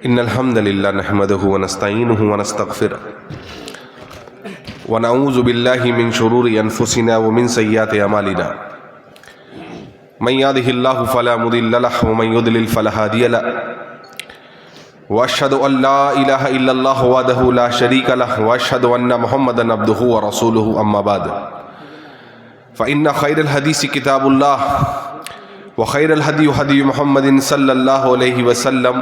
إن الحمد لله نحمده ونستعينه ونستغفره ونعوذ بالله من شرور أنفسنا ومن سيئات أعمالنا من يهده الله فلا مضل له ومن يضلل فلا هادي له وأشهد أن لا إله إلا الله وحده لا شريك له وأشهد أن محمدا عبده ورسوله أما بعد فإن خير الحديث كتاب الله وخير الهدي هدي محمد صلى الله عليه وسلم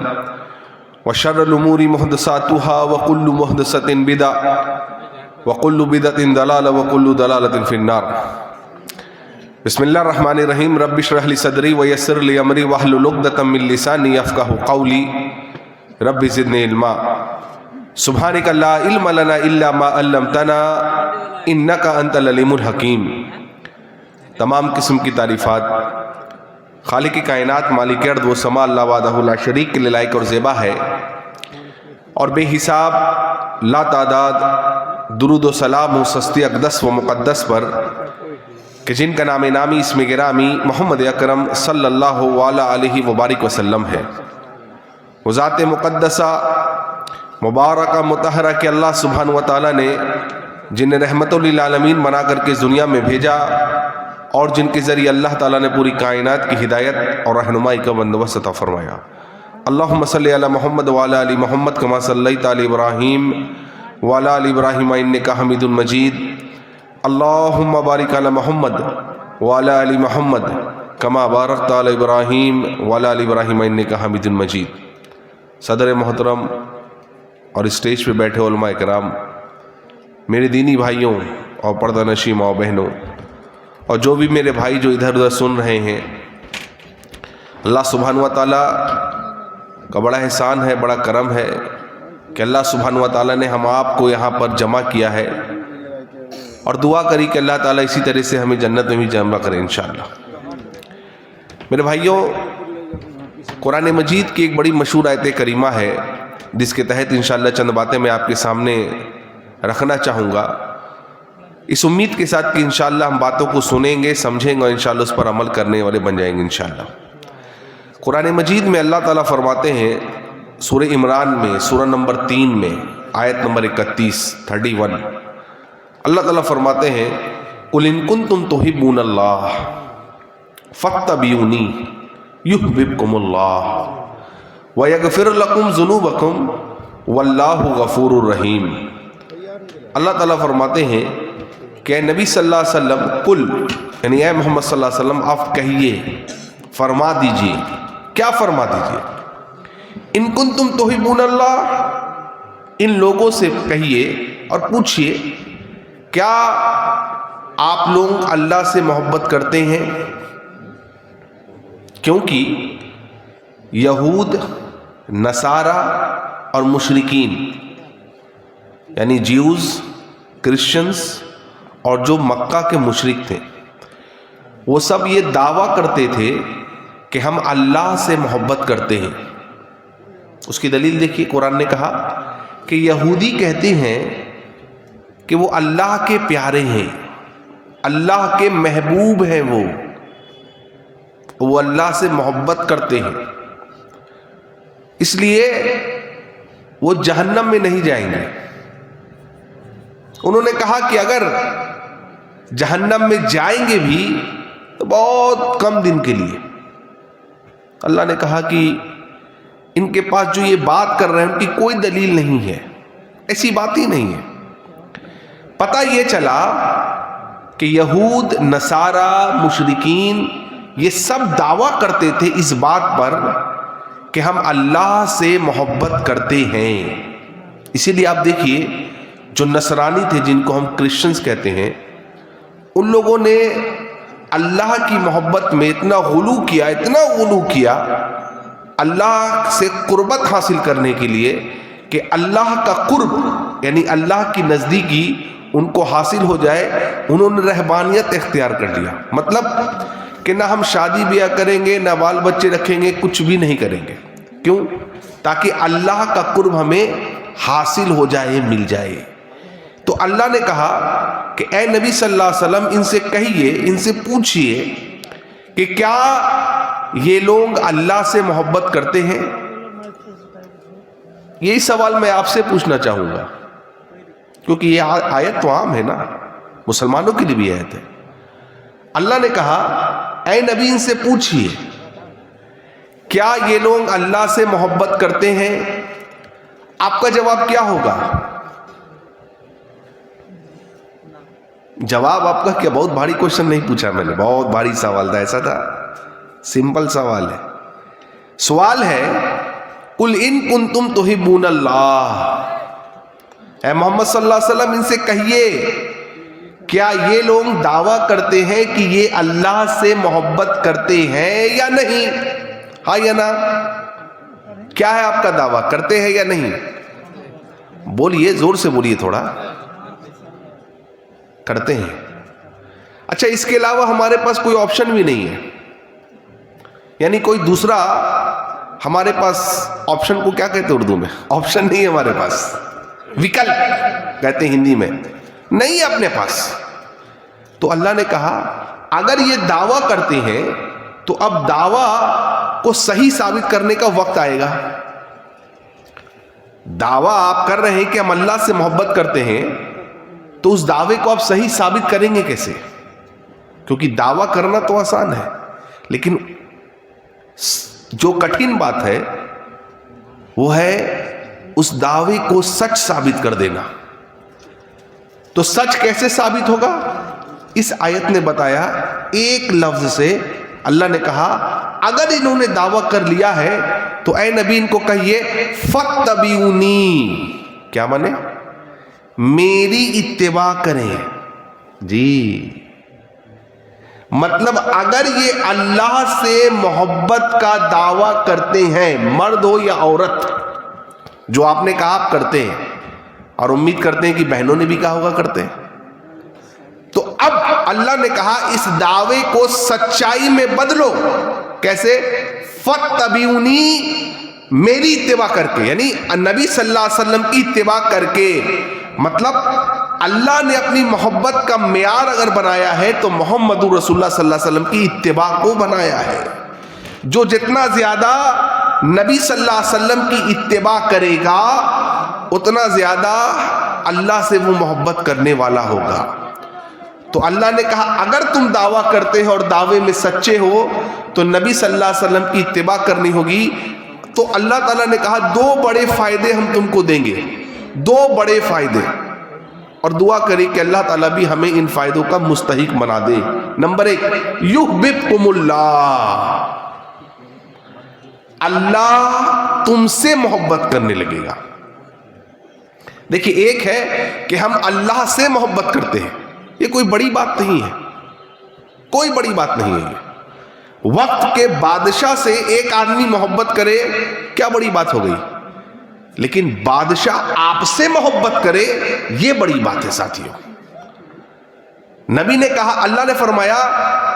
وشر الأمور محدثاتها وكل محدثة بدعة وكل بدعة ضلالة وكل ضلالة في النار بسم الله الرحمن الرحيم رب اشرح لي صدري ويسر لي أمري واحلل عقدة من لساني يفقهوا قولي رب زدني علما سبحانك لا علم لنا إلا ما علمتنا إنك أنت العليم الحكيم۔ تمام قسم کی تعریفات خالق کائنات مالک ارض و سما اللہ وحدہ لا شریک کے لیے لائق اور زیبا ہے، اور بے حساب لا تعداد درود و سلام و سستی اقدس و مقدس پر کہ جن کا نام نامی اسم گرامی محمد اکرم صلی اللہ علیہ وبارک وسلم ہے۔ وہ ذات مقدسہ مبارکہ مطہرہ کہ اللہ سبحانہ و تعالیٰ نے جنہیں رحمت للعالمین بنا کر کے دنیا میں بھیجا، اور جن کے ذریعے اللہ تعالیٰ نے پوری کائنات کی ہدایت اور رہنمائی کا بندوبست عطا فرمایا۔ اللہم صلی علی محمد وعلی آل محمد کما صلیت علی ابراہیم وعلی آل ابراہیم انک حمید مجید۔ اللہم بارک علی محمد وعلی آل محمد کما بارکت علی ابراہیم وعلی آل ابراہیم انک حمید مجید۔ صدر محترم اور اسٹیج پہ بیٹھے علماء کرام، میرے دینی بھائیوں اور پردہ نشین ماؤں بہنوں، اور جو بھی میرے بھائی جو ادھر ادھر سن رہے ہیں، اللہ سبحانہ و تعالیٰ کا بڑا احسان ہے، بڑا کرم ہے کہ اللہ سبحانہ و تعالیٰ نے ہم آپ کو یہاں پر جمع کیا ہے، اور دعا کری کہ اللہ تعالیٰ اسی طرح سے ہمیں جنت میں بھی جمع کرے انشاءاللہ۔ میرے بھائیوں، قرآن مجید کی ایک بڑی مشہور آیت کریمہ ہے جس کے تحت انشاءاللہ چند باتیں میں آپ کے سامنے رکھنا چاہوں گا، اس امید کے ساتھ کہ انشاءاللہ ہم باتوں کو سنیں گے، سمجھیں گے، اور انشاءاللہ اس پر عمل کرنے والے بن جائیں گے انشاءاللہ۔ قرآن مجید میں اللہ تعالیٰ فرماتے ہیں سورہ عمران میں سورہ نمبر 3 میں آیت نمبر 31 اللہ تعالیٰ فرماتے ہیں قُلْ إِن كُنتُمْ تُحِبُّونَ اللَّهَ فَاتَّبِعُونِي يُحْبِبْكُمُ اللَّهُ وَيَغْفِرْ لَكُمْ ذُنُوبَكُمْ وَاللَّهُ غَفُورٌ رَحِيمٌ۔ اللہ تعالیٰ فرماتے ہیں کہ اے نبی صلی اللہ علیہ وسلم، قل یعنی اے محمد صلی اللہ علیہ وسلم آپ کہیے، فرما دیجئے، کیا فرما دیجئے؟ ان کنتم تحبون اللہ، ان لوگوں سے کہیے اور پوچھئے کیا آپ لوگ اللہ سے محبت کرتے ہیں؟ کیونکہ یہود، نصارہ اور مشرکین یعنی جیوز، کرسچنز اور جو مکہ کے مشرک تھے، وہ سب یہ دعویٰ کرتے تھے کہ ہم اللہ سے محبت کرتے ہیں۔ اس کی دلیل دیکھیے، قرآن نے کہا کہ یہودی کہتے ہیں کہ وہ اللہ کے پیارے ہیں، اللہ کے محبوب ہیں، وہ اللہ سے محبت کرتے ہیں، اس لیے وہ جہنم میں نہیں جائیں گے۔ انہوں نے کہا کہ اگر جہنم میں جائیں گے بھی تو بہت کم دن کے لیے۔ اللہ نے کہا کہ ان کے پاس جو یہ بات کر رہے ہیں ان کی کوئی دلیل نہیں ہے، ایسی بات ہی نہیں ہے۔ پتہ یہ چلا کہ یہود، نصارہ، مشرکین یہ سب دعویٰ کرتے تھے اس بات پر کہ ہم اللہ سے محبت کرتے ہیں۔ اسی لیے آپ دیکھیے جو نصرانی تھے، جن کو ہم کرسچنز کہتے ہیں، ان لوگوں نے اللہ کی محبت میں اتنا غلو کیا اللہ سے قربت حاصل کرنے کے لیے کہ اللہ کا قرب یعنی اللہ کی نزدیکی ان کو حاصل ہو جائے، انہوں نے رہبانیت اختیار کر لیا۔ مطلب کہ نہ ہم شادی بیاہ کریں گے، نہ بال بچے رکھیں گے، کچھ بھی نہیں کریں گے۔ کیوں؟ تاکہ اللہ کا قرب ہمیں حاصل ہو جائے، مل جائے۔ تو اللہ نے کہا کہ اے نبی صلی اللہ علیہ وسلم ان سے کہیے، ان سے پوچھئے کہ کیا یہ لوگ اللہ سے محبت کرتے ہیں؟ یہی سوال میں آپ سے پوچھنا چاہوں گا، کیونکہ یہ آیت تو عام ہے نا، مسلمانوں کے لیے بھی آیت ہے۔ اللہ نے کہا اے نبی ان سے پوچھئے کیا یہ لوگ اللہ سے محبت کرتے ہیں؟ آپ کا جواب کیا ہوگا؟ جواب آپ کا کیا؟ بہت بھاری کوشچن نہیں پوچھا میں نے، بہت بھاری سوال تھا، ایسا تھا؟ سمپل سوال ہے۔ سوال ہے قل ان کنتم تحبون اللہ، اے محمد صلی اللہ علیہ وسلم ان سے کہیے کیا یہ لوگ دعویٰ کرتے ہیں کہ یہ اللہ سے محبت کرتے ہیں یا نہیں؟ ہاں یا نا؟ کیا ہے آپ کا دعویٰ، کرتے ہیں یا نہیں؟ بولیے، زور سے بولیے تھوڑا۔ کرتے ہیں۔ اچھا، اس کے علاوہ ہمارے پاس کوئی آپشن بھی نہیں ہے، یعنی کوئی دوسرا ہمارے پاس آپشن کو کیا کہتے اردو میں؟ آپشن نہیں ہے ہمارے پاس، وکلپ کہتے ہیں ہندی میں، نہیں ہے اپنے پاس۔ تو اللہ نے کہا اگر یہ دعویٰ کرتے ہیں تو اب دعویٰ کو صحیح ثابت کرنے کا وقت آئے گا۔ دعویٰ آپ کر رہے ہیں کہ ہم اللہ سے محبت کرتے ہیں، تو اس دعوے کو آپ صحیح ثابت کریں گے کیسے؟ کیونکہ دعویٰ کرنا تو آسان ہے، لیکن جو کٹھن بات ہے وہ ہے اس دعوے کو سچ ثابت کر دینا۔ تو سچ کیسے ثابت ہوگا؟ اس آیت نے بتایا ایک لفظ سے۔ اللہ نے کہا اگر انہوں نے دعویٰ کر لیا ہے تو اے نبی ان کو کہیے فاتبعونی، کیا مانے؟ میری اتباع کریں۔ جی، مطلب اگر یہ اللہ سے محبت کا دعویٰ کرتے ہیں، مرد ہو یا عورت، جو آپ نے کہا آپ کرتے ہیں، اور امید کرتے ہیں کہ بہنوں نے بھی کہا ہوگا کرتے ہیں، تو اب اللہ نے کہا اس دعوے کو سچائی میں بدلو۔ کیسے؟ فاتبعونی، میری اتباع کر کے، یعنی نبی صلی اللہ علیہ وسلم کی اتباع کر کے۔ مطلب اللہ نے اپنی محبت کا معیار اگر بنایا ہے تو محمد رسول اللہ صلی اللہ علیہ وسلم کی اتباع کو بنایا ہے۔ جو جتنا زیادہ نبی صلی اللہ علیہ وسلم کی اتباع کرے گا اتنا زیادہ اللہ سے وہ محبت کرنے والا ہوگا۔ تو اللہ نے کہا اگر تم دعویٰ کرتے ہو اور دعوے میں سچے ہو تو نبی صلی اللہ علیہ وسلم کی اتباع کرنی ہوگی۔ تو اللہ تعالیٰ نے کہا دو بڑے فائدے ہم تم کو دیں گے، دو بڑے فائدے، اور دعا کریں کہ اللہ تعالیٰ بھی ہمیں ان فائدوں کا مستحق بنا دے۔ نمبر ایک، یحببکم اللہ، اللہ تم سے محبت کرنے لگے گا۔ دیکھیں، ایک ہے کہ ہم اللہ سے محبت کرتے ہیں، یہ کوئی بڑی بات نہیں ہے، کوئی بڑی بات نہیں ہے۔ وقت کے بادشاہ سے ایک آدمی محبت کرے، کیا بڑی بات ہو گئی؟ لیکن بادشاہ آپ سے محبت کرے، یہ بڑی بات ہے ساتھیوں۔ نبی نے کہا، اللہ نے فرمایا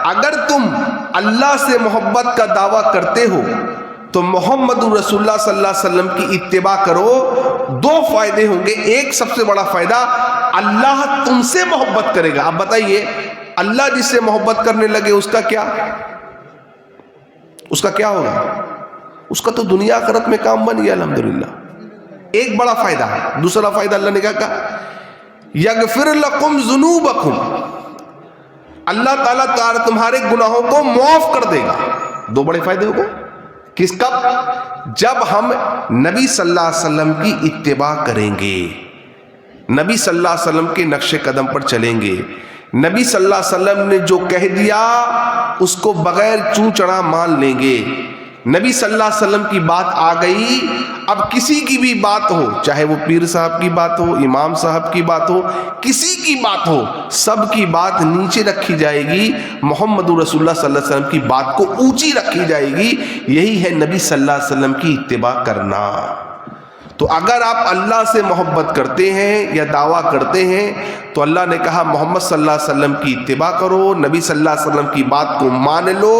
اگر تم اللہ سے محبت کا دعویٰ کرتے ہو تو محمد رسول اللہ صلی اللہ علیہ وسلم کی اتباع کرو، دو فائدے ہوں گے۔ ایک سب سے بڑا فائدہ، اللہ تم سے محبت کرے گا۔ آپ بتائیے، اللہ جس سے محبت کرنے لگے اس کا کیا؟ اس کا کیا ہوگا؟ اس کا تو دنیا آخرت میں کام بن گیا الحمدللہ۔ ایک بڑا فائدہ ہے۔ دوسرا فائدہ اللہ نے کیا کہا؟ یغفر لکم ذنوبکم، اللہ تعالیٰ تمہارے گناہوں کو معاف کر دے گا۔ دو بڑے فائدے ہو گئے۔ کس کب؟ جب ہم نبی صلی اللہ علیہ وسلم کی اتباع کریں گے، نبی صلی اللہ علیہ وسلم کے نقش قدم پر چلیں گے، نبی صلی اللہ علیہ وسلم نے جو کہہ دیا اس کو بغیر چوں چڑھا مان لیں گے۔ نبی صلی اللہ علیہ وسلم کی بات آ گئی، اب کسی کی بھی بات ہو، چاہے وہ پیر صاحب کی بات ہو، امام صاحب کی بات ہو، کسی کی بات ہو، سب کی بات نیچے رکھی جائے گی، محمد رسول اللہ صلی اللہ علیہ وسلم کی بات کو اونچی رکھی جائے گی۔ یہی ہے نبی صلی اللہ علیہ وسلم کی اتباع کرنا۔ تو اگر آپ اللہ سے محبت کرتے ہیں یا دعویٰ کرتے ہیں تو اللہ نے کہا محمد صلی اللہ علیہ وسلم کی اتباع کرو، نبی صلی اللہ علیہ وسلم کی بات کو مان لو،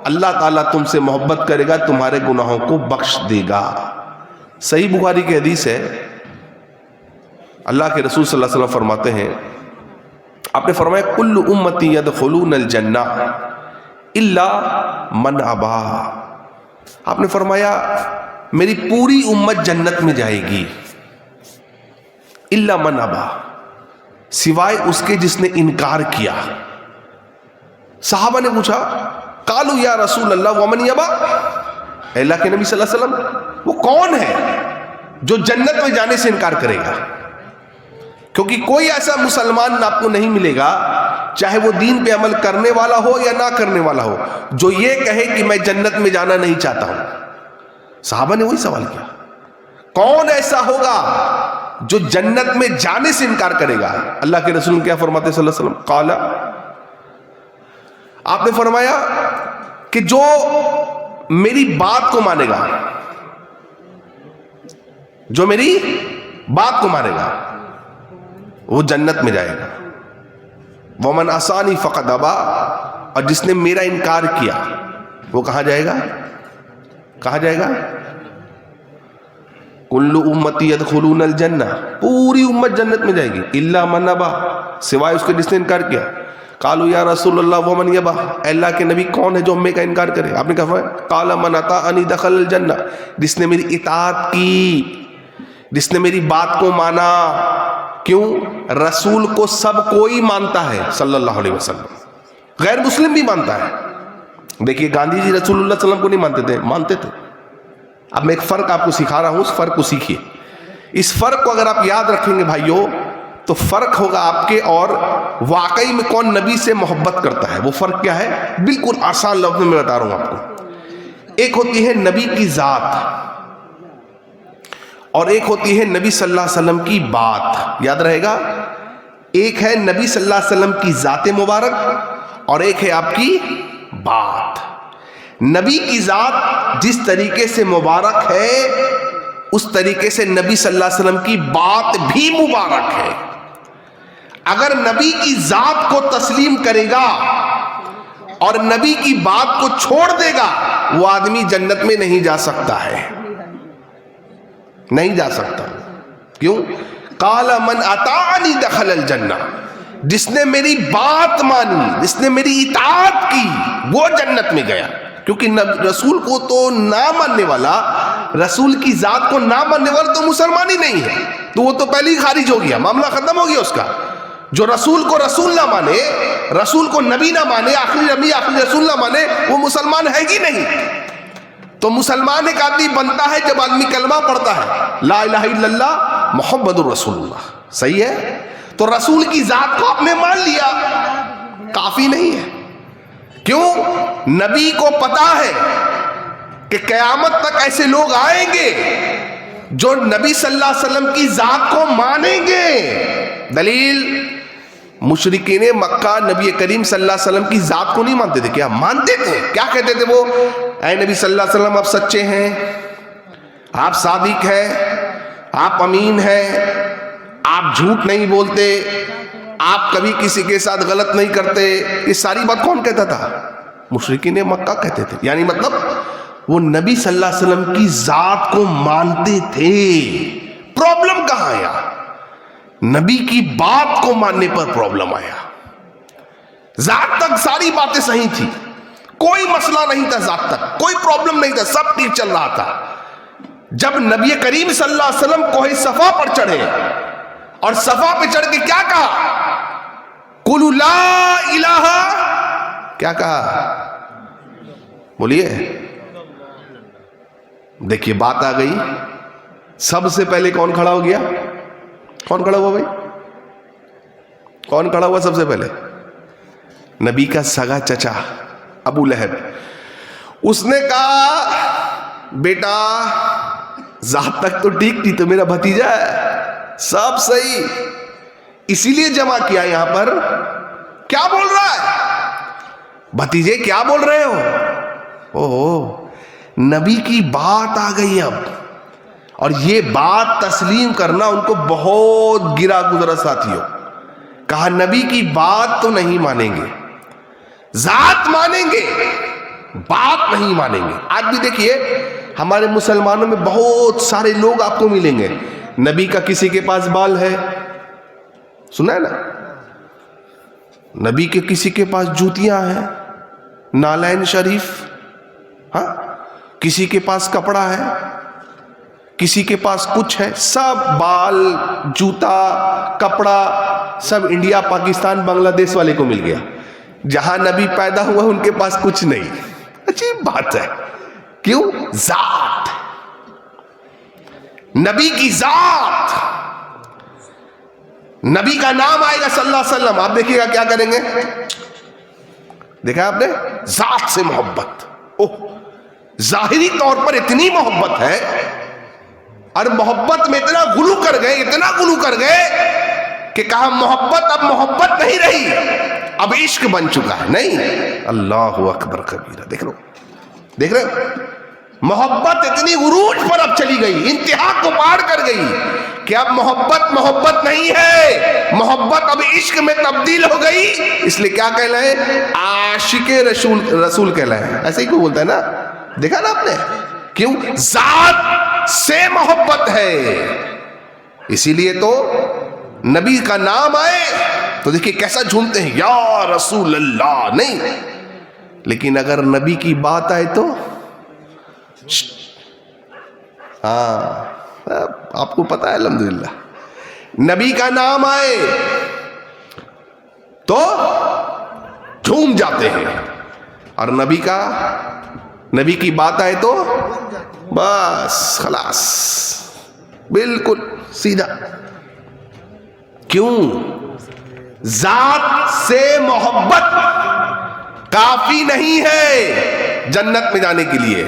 اللہ تعالیٰ تم سے محبت کرے گا، تمہارے گناہوں کو بخش دے گا۔ صحیح بخاری کی حدیث ہے، اللہ کے رسول صلی اللہ علیہ وسلم فرماتے ہیں، آپ نے فرمایا کل امتی یدخلون الجنہ الا من ابا۔ آپ نے فرمایا میری پوری امت جنت میں جائے گی، الا من ابا، سوائے اس کے جس نے انکار کیا۔ صحابہ نے پوچھا، قالوا یا رسول اللہ ومن یبا، اے اللہ کے نبی صلی اللہ علیہ وسلم وہ کون ہے جو جنت میں جانے سے انکار کرے گا؟ کیونکہ کوئی ایسا مسلمان آپ کو نہیں ملے گا، چاہے وہ دین پہ عمل کرنے والا ہو یا نہ کرنے والا ہو، جو یہ کہے کہ میں جنت میں جانا نہیں چاہتا ہوں۔ صحابہ نے وہی سوال کیا، کون ایسا ہوگا جو جنت میں جانے سے انکار کرے گا؟ اللہ کے رسول کیا فرماتے صلی اللہ علیہ وسلم؟ قال، آپ نے فرمایا کہ جو میری بات کو مانے گا، جو میری بات کو مانے گا وہ جنت میں جائے گا۔ ومن عصانی فقد ابا، اور جس نے میرا انکار کیا وہ کہاں جائے گا؟ کہاں جائے گا؟ کل امتی یدخلون الجنہ، پوری امت جنت میں جائے گی، الا من ابا، سوائے اس کے جس نے انکار کیا۔ قالوا یا رسول اللہ ومن یبا، اے اللہ کے نبی کون ہے جو امے کا انکار کرے؟ آپ نے کہا قال من اطاعنی دخل الجنہ، جس نے میری اطاعت کی، جس نے میری بات کو مانا۔ کیوں؟ رسول کو سب کوئی مانتا ہے صلی اللہ علیہ وسلم، غیر مسلم بھی مانتا ہے۔ دیکھیے گاندھی جی رسول اللہ صلی اللہ علیہ وسلم کو نہیں مانتے تھے، مانتے تھے۔ اب میں ایک فرق آپ کو سکھا رہا ہوں، اس فرق کو سیکھیے۔ اس فرق کو اگر آپ یاد رکھیں گے بھائیوں تو فرق ہوگا آپ کے اور واقعی میں کون نبی سے محبت کرتا ہے۔ وہ فرق کیا ہے؟ بالکل آسان لفظ میں بتا رہا ہوں آپ کو۔ ایک ہوتی ہے نبی کی ذات اور ایک ہوتی ہے نبی صلی اللہ علیہ وسلم کی بات، یاد رہے گا۔ ایک ہے نبی صلی اللہ علیہ وسلم کی ذات مبارک اور ایک ہے آپ کی بات۔ نبی کی ذات جس طریقے سے مبارک ہے اس طریقے سے نبی صلی اللہ علیہ وسلم کی بات بھی مبارک ہے۔ اگر نبی کی ذات کو تسلیم کرے گا اور نبی کی بات کو چھوڑ دے گا وہ آدمی جنت میں نہیں جا سکتا ہے، نہیں جا سکتا۔ کیوں؟ قال من اطاعنی دخل الجنہ، جس نے میری بات مانی، جس نے میری اطاعت کی وہ جنت میں گیا۔ کیونکہ رسول کو تو نہ ماننے والا، رسول کی ذات کو نہ ماننے والا تو مسلمان ہی نہیں ہے، تو وہ تو پہلے ہی خارج ہو گیا، معاملہ ختم ہو گیا اس کا۔ جو رسول کو رسول نہ مانے، رسول کو نبی نہ مانے، آخری نبی آخری رسول نہ مانے، وہ مسلمان ہے ہی نہیں۔ تو مسلمان ایک آدمی بنتا ہے جب آدمی کلمہ پڑھتا ہے لا الہ الا اللہ محمد الرسول اللہ، صحیح ہے؟ تو رسول کی ذات کو آپ نے مان لیا، کافی نہیں ہے۔ کیوں؟ نبی کو پتا ہے کہ قیامت تک ایسے لوگ آئیں گے جو نبی صلی اللہ علیہ وسلم کی ذات کو مانیں گے۔ دلیل، مشرکین مکہ نبی کریم صلی اللہ علیہ وسلم کی ذات کو نہیں مانتے تھے، کیا مانتے تھے؟ کیا کہتے تھے وہ؟ اے نبی صلی اللہ علیہ وسلم آپ سچے ہیں، آپ صادق ہیں، آپ امین ہیں، آپ جھوٹ نہیں بولتے، آپ کبھی کسی کے ساتھ غلط نہیں کرتے۔ یہ ساری بات کون کہتا تھا؟ مشرکین مکہ کہتے تھے۔ یعنی مطلب وہ نبی صلی اللہ علیہ وسلم کی ذات کو مانتے تھے۔ پرابلم کہاں آیا؟ نبی کی بات کو ماننے پر پرابلم آیا۔ ذات تک ساری باتیں صحیح تھی، کوئی مسئلہ نہیں تھا، ذات تک کوئی پرابلم نہیں تھا، سب ٹھیک چل رہا تھا۔ جب نبی کریم صلی اللہ علیہ وسلم کوہ صفا پر چڑھے اور صفا پہ چڑھ کے کیا کہا؟ قُلُوا لَا إِلَٰهَ، کیا کہا؟ بولیے۔ دیکھیے بات آ گئی، سب سے پہلے کون کھڑا ہو گیا؟ کون کھڑا ہوا بھائی؟ کون کھڑا ہوا سب سے پہلے؟ نبی کا سگا چچا ابو لہب۔ اس نے کہا بیٹا ذات تک تو ٹھیک تھی، تو میرا بھتیجا ہے، سب صحیح، اسی لیے جمع کیا یہاں پر۔ کیا بول رہا ہے بھتیجے؟ کیا بول رہے ہو؟ اوہ، نبی کی بات آ گئی اب، اور یہ بات تسلیم کرنا ان کو بہت گرا گزرا ساتھیوں۔ کہا نبی کی بات تو نہیں مانیں گے، ذات مانیں گے، بات نہیں مانیں گے۔ آج بھی دیکھیے ہمارے مسلمانوں میں بہت سارے لوگ آپ کو ملیں گے، نبی کا کسی کے پاس بال ہے، سنا ہے نا؟ نبی کے کسی کے پاس جوتیاں ہیں، نالین شریف، ہاں، کسی کے پاس کپڑا ہے، کسی کے پاس کچھ ہے، سب بال، جوتا، کپڑا سب انڈیا، پاکستان، بنگلہ دیش والے کو مل گیا. جہاں نبی پیدا ہوا ان کے پاس کچھ نہیں. عجیب بات ہے. کیوں؟ ذات، نبی کی ذات. نبی کا نام آئے گا صلی اللہ علیہ وسلم، آپ دیکھیے گا کیا کریں گے. دیکھا آپ نے؟ ذات سے محبت. ظاہری طور پر اتنی محبت ہے، اور محبت میں اتنا غلو کر گئے کہ کہا محبت اب محبت نہیں رہی، اب عشق بن چکا ہے. نہیں، اللہ اکبر کبیرہ. دیکھ رہے ہو؟ محبت اتنی عروج پر اب چلی گئی، انتہا کو پار کر گئی کہ اب محبت نہیں ہے، محبت اب عشق میں تبدیل ہو گئی. اس لیے کیا کہلائے؟ عاشق رسول کہلائے. ایسے ہی کوئی بولتا ہے نا، دیکھا نا آپ نے؟ کیوں؟ ذات سے محبت ہے. اسی لیے تو نبی کا نام آئے تو دیکھیے کیسا جھومتے ہیں، یا رسول اللہ. نہیں، لیکن اگر نبی کی بات آئے تو آپ کو پتا ہے الحمدللہ، نبی کا نام آئے تو جھوم جاتے ہیں، اور نبی کی بات آئے تو بس خلاص، بالکل سیدھا. کیوں؟ ذات سے محبت کافی نہیں ہے جنت میں جانے کے لیے.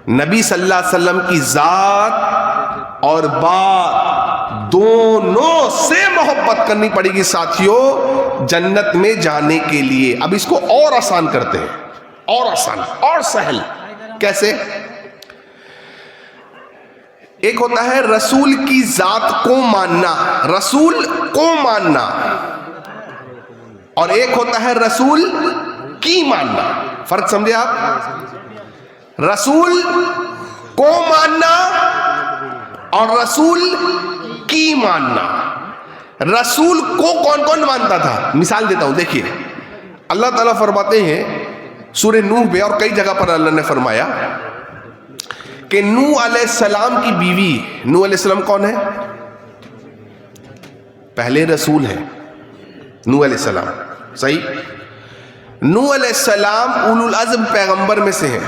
نبی صلی اللہ علیہ وسلم کی ذات اور بات دونوں سے محبت کرنی پڑے گی ساتھیوں جنت میں جانے کے لیے. اب اس کو اور آسان کرتے ہیں، اور آسان اور سہل. کیسے؟ ایک ہوتا ہے رسول کی ذات کو ماننا، رسول کو ماننا، اور ایک ہوتا ہے رسول کی ماننا. فرق سمجھے آپ؟ رسول کو ماننا اور رسول کی ماننا. رسول کو کون کون مانتا تھا؟ مثال دیتا ہوں. دیکھیے اللہ تعالیٰ فرماتے ہیں سورہ نوح میں، اور کئی جگہ پر اللہ نے فرمایا کہ نوح علیہ السلام کی بیوی، نوح علیہ السلام کون ہے؟ پہلے رسول ہے نوح علیہ السلام، صحیح؟ نوح علیہ السلام اولو العزم پیغمبر میں سے ہیں.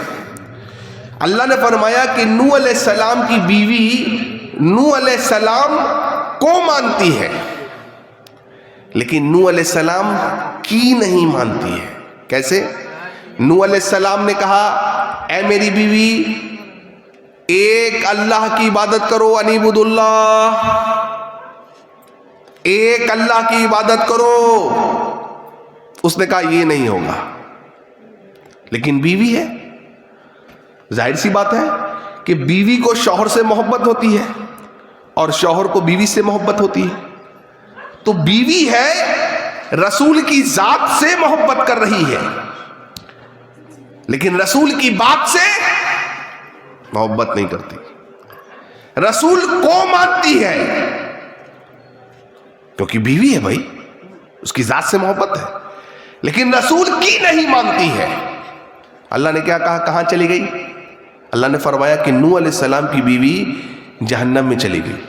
اللہ نے فرمایا کہ نوح علیہ السلام کی بیوی نوح علیہ السلام کو مانتی ہے، لیکن نوح علیہ السلام کی نہیں مانتی ہے. کیسے؟ نوح علیہ السلام نے کہا اے میری بیوی ایک اللہ کی عبادت کرو، انیبود اللہ، ایک اللہ کی عبادت کرو. اس نے کہا یہ نہیں ہوگا. لیکن بیوی ہے، ظاہر سی بات ہے کہ بیوی کو شوہر سے محبت ہوتی ہے اور شوہر کو بیوی سے محبت ہوتی ہے. تو بیوی ہے رسول کی ذات سے محبت کر رہی ہے، لیکن رسول کی بات سے محبت نہیں کرتی. رسول کو مانتی ہے کیونکہ بیوی ہے بھائی، اس کی ذات سے محبت ہے، لیکن رسول کی نہیں مانتی ہے. اللہ نے کیا کہا؟ کہاں چلی گئی؟ اللہ نے فرمایا کہ نوح علیہ السلام کی بیوی جہنم میں چلی گئی.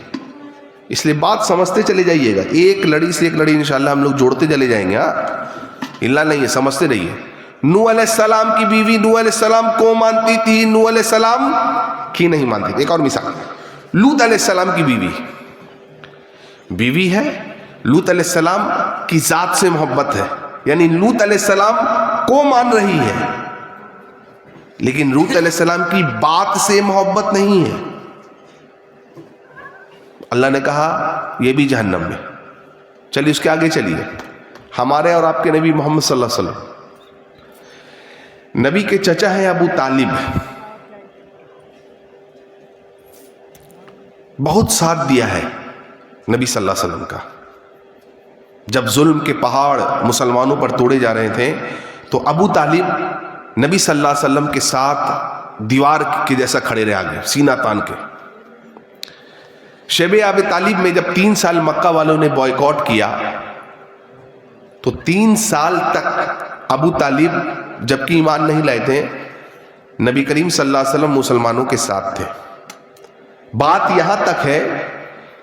اس لیے بات سمجھتے چلے جائیے گا، ایک لڑی سے ایک لڑی انشاءاللہ ہم لوگ جوڑتے چلے جائیں گے. اللہ نہیں ہے، سمجھتے رہیے. نوح علیہ السلام کی بیوی نوح علیہ السلام کو مانتی تھی، نوح علیہ السلام کی نہیں مانتی تھی. ایک اور مثال، لوط علیہ السلام کی بیوی ہے، لوط علیہ السلام کی ذات سے محبت ہے، یعنی لوط علیہ السلام کو مان رہی ہے، لیکن لوط علیہ السلام کی بات سے محبت نہیں ہے. اللہ نے کہا یہ بھی جہنم میں. چلیے اس کے آگے چلیے. ہمارے اور آپ کے نبی محمد صلی اللہ علیہ وسلم، نبی کے چچا ہیں ابو طالب، بہت ساتھ دیا ہے نبی صلی اللہ علیہ وسلم کا. جب ظلم کے پہاڑ مسلمانوں پر توڑے جا رہے تھے تو ابو طالب نبی صلی اللہ علیہ وسلم کے ساتھ دیوار کے جیسا کھڑے رہے، آگے سینہ تان کے. شیب ابی طالب میں جب 3 سال مکہ والوں نے بوائیکاٹ کیا تو 3 سال تک ابو طالب جبکہ ایمان نہیں لائے تھے، نبی کریم صلی اللہ علیہ وسلم مسلمانوں کے ساتھ تھے. بات یہاں تک ہے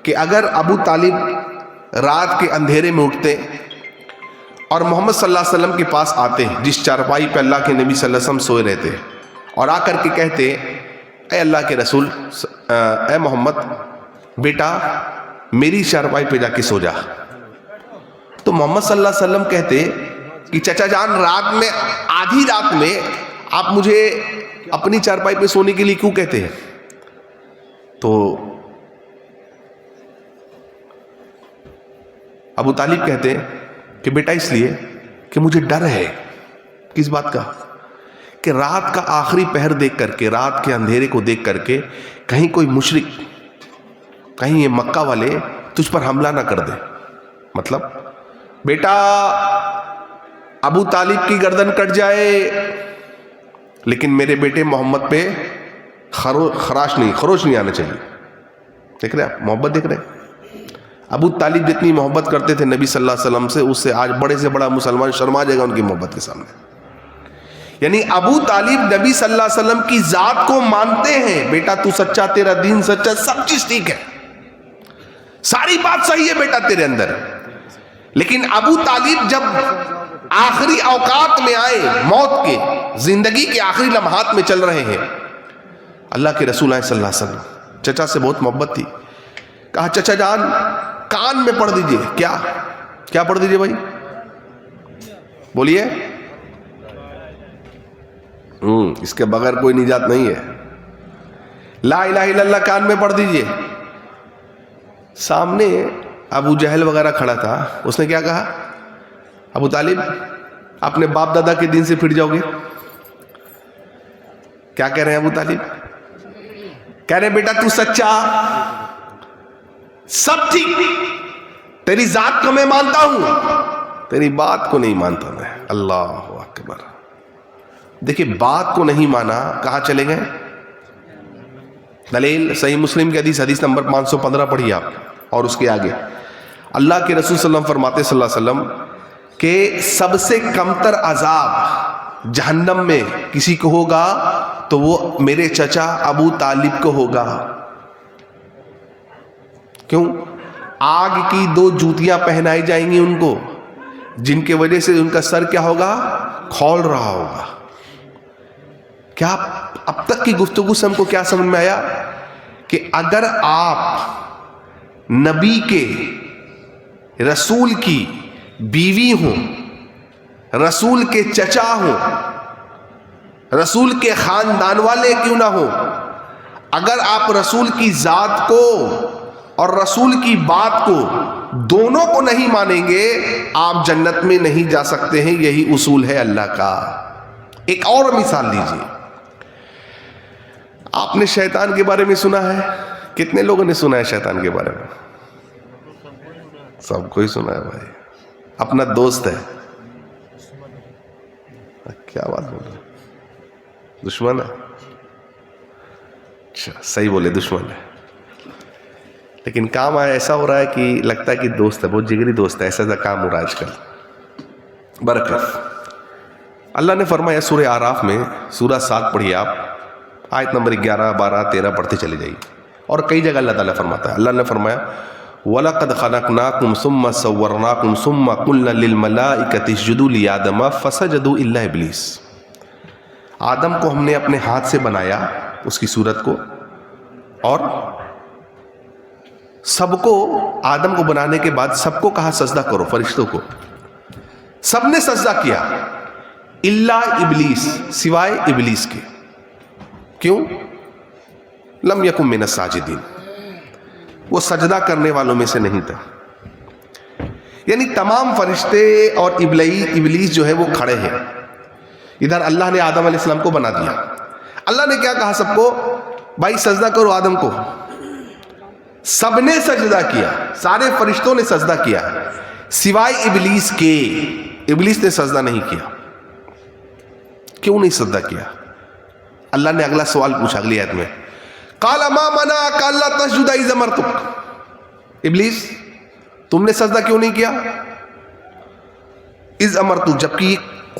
کہ اگر ابو طالب رات کے اندھیرے میں اٹھتے اور محمد صلی اللہ علیہ وسلم کے پاس آتے جس چارپائی پہ اللہ کے نبی صلی اللہ علیہ وسلم سوئے رہتے اور آ کر کے کہتے اے اللہ کے رسول اے محمد بیٹا میری چارپائی پہ جا کے سو جا، تو محمد صلی اللہ علیہ وسلم کہتے کہ چچا جان رات میں آدھی رات میں آپ مجھے اپنی چارپائی پہ سونے کے لیے کیوں کہتے ہیں؟ تو ابو طالب کہتے کہ بیٹا اس لیے کہ مجھے ڈر ہے۔ کس بات کا؟ کہ رات کا آخری پہر دیکھ کر کے، رات کے اندھیرے کو دیکھ کر کے کہیں کوئی مشرک، کہیں یہ مکہ والے تجھ پر حملہ نہ کر دے۔ مطلب بیٹا ابو طالب کی گردن کٹ جائے لیکن میرے بیٹے محمد پہ خروش نہیں آنا چاہیے۔ دیکھ رہے آپ محبت دیکھ رہے؟ ابو طالب جتنی محبت کرتے تھے نبی صلی اللہ علیہ وسلم سے، اس سے آج بڑے سے بڑا مسلمان شرما جائے گا ان کی محبت کے سامنے۔ یعنی ابو طالب نبی صلی اللہ علیہ وسلم کی ذات کو مانتے ہیں، بیٹا تو سچا، تیرا دین سچا، سب چیز ٹھیک ہے، ساری بات صحیح ہے بیٹا تیرے اندر۔ لیکن ابو طالب جب آخری اوقات میں آئے، موت کے، زندگی کے آخری لمحات میں چل رہے ہیں، اللہ کے رسول آئے صلی اللہ علیہ وسلم، چچا سے بہت محبت تھی، کہا چچا جان کان میں پڑھ دیجئے۔ کیا پڑھ دیجئے بھائی؟ بولیے۔ اس کے بغیر کوئی نجات نہیں ہے۔ لا الہ الا اللہ کان میں پڑھ دیجئے۔ سامنے ابو جہل وغیرہ کھڑا تھا، اس نے کیا کہا؟ ابو طالب اپنے باپ دادا کے دین سے پھر جاؤ گے؟ کیا کہہ رہے ہیں ابو طالب؟ کہہ رہے بیٹا تو سچا، سب ٹھیک، تیری ذات کو میں مانتا ہوں، تیری بات کو نہیں مانتا میں۔ اللہ اکبر۔ دیکھیں بات کو نہیں مانا، کہاں چلے گئے؟ دلیل صحیح مسلم کی حدیث نمبر 515 پڑھی آپ، اور اس کے آگے اللہ کے رسول صلی اللہ علیہ وسلم فرماتے صلی اللہ علیہ وسلم کہ سب سے کمتر عذاب جہنم میں کسی کو ہوگا تو وہ میرے چچا ابو طالب کو ہوگا۔ کیوں؟ آگ کی 2 جوتیاں پہنائی جائیں گی ان کو، جن کے وجہ سے ان کا سر کیا ہوگا؟ کھول رہا ہوگا۔ کیا اب تک کی گفتگو سے ہم کو کیا سمجھ میں آیا؟ کہ اگر آپ نبی کے، رسول کی بیوی ہوں، رسول کے چچا ہوں، رسول کے خاندان والے کیوں نہ ہوں، اگر آپ رسول کی ذات کو اور رسول کی بات کو دونوں کو نہیں مانیں گے، آپ جنت میں نہیں جا سکتے ہیں۔ یہی اصول ہے اللہ کا۔ ایک اور مثال لیجیے، آپ نے شیطان کے بارے میں سنا ہے؟ کتنے لوگوں نے سنا ہے شیطان کے بارے میں؟ سب کو ہی سنا ہے بھائی، اپنا دوست ہے۔ کیا بات بول رہے؟ دشمن ہے؟ اچھا صحیح بولے، دشمن ہے، لیکن کام ایسا ہو رہا ہے کہ لگتا ہے کہ دوست ہے، بہت جگری دوست ہے، ایسا کام ہو رہا ہے آج کل۔ برکت اللہ نے فرمایا سورہ اعراف میں، سورہ 7 پڑھیے آپ، آیت نمبر 11، 12، 13 پڑھتے چلے جائیے، اور کئی جگہ اللہ تعالیٰ فرماتا ہے۔ اللہ نے فرمایا وَلَقَدْ خَلَقْنَاكُمْ ثُمَّ صَوَّرْنَاكُمْ ثُمَّ قُلْنَا لِلْمَلَائِكَةِ اسْجُدُوا لِآدَمَ فَسَجَدُوا إِلَّا إِبْلِيسَ۔ آدم کو ہم نے اپنے ہاتھ سے بنایا، اس کی صورت کو، اور سب کو، آدم کو بنانے کے بعد سب کو کہا سجدہ کرو، فرشتوں کو، سب نے سجدہ کیا، الا ابلیس، سوائے ابلیس کے۔ کیوں؟ لم یکن من الساجدین، وہ سجدہ کرنے والوں میں سے نہیں تھا۔ یعنی تمام فرشتے اور ابلیس جو ہے وہ کھڑے ہیں۔ ادھر اللہ نے آدم علیہ السلام کو بنا دیا، اللہ نے کیا کہا سب کو؟ بھائی سجدہ کرو آدم کو۔ سب نے سجدہ کیا، سارے فرشتوں نے سجدہ کیا، سوائے ابلیس کے۔ ابلیس نے سجدہ نہیں کیا۔ کیوں نہیں سجدہ کیا؟ اللہ نے اگلا سوال پوچھا اگلی آیت میں، قال ما منعک الا تسجد اذ امرتک۔ ابلیس تم نے سجدہ کیوں نہیں کیا؟ اذ امرتک، جبکہ یہ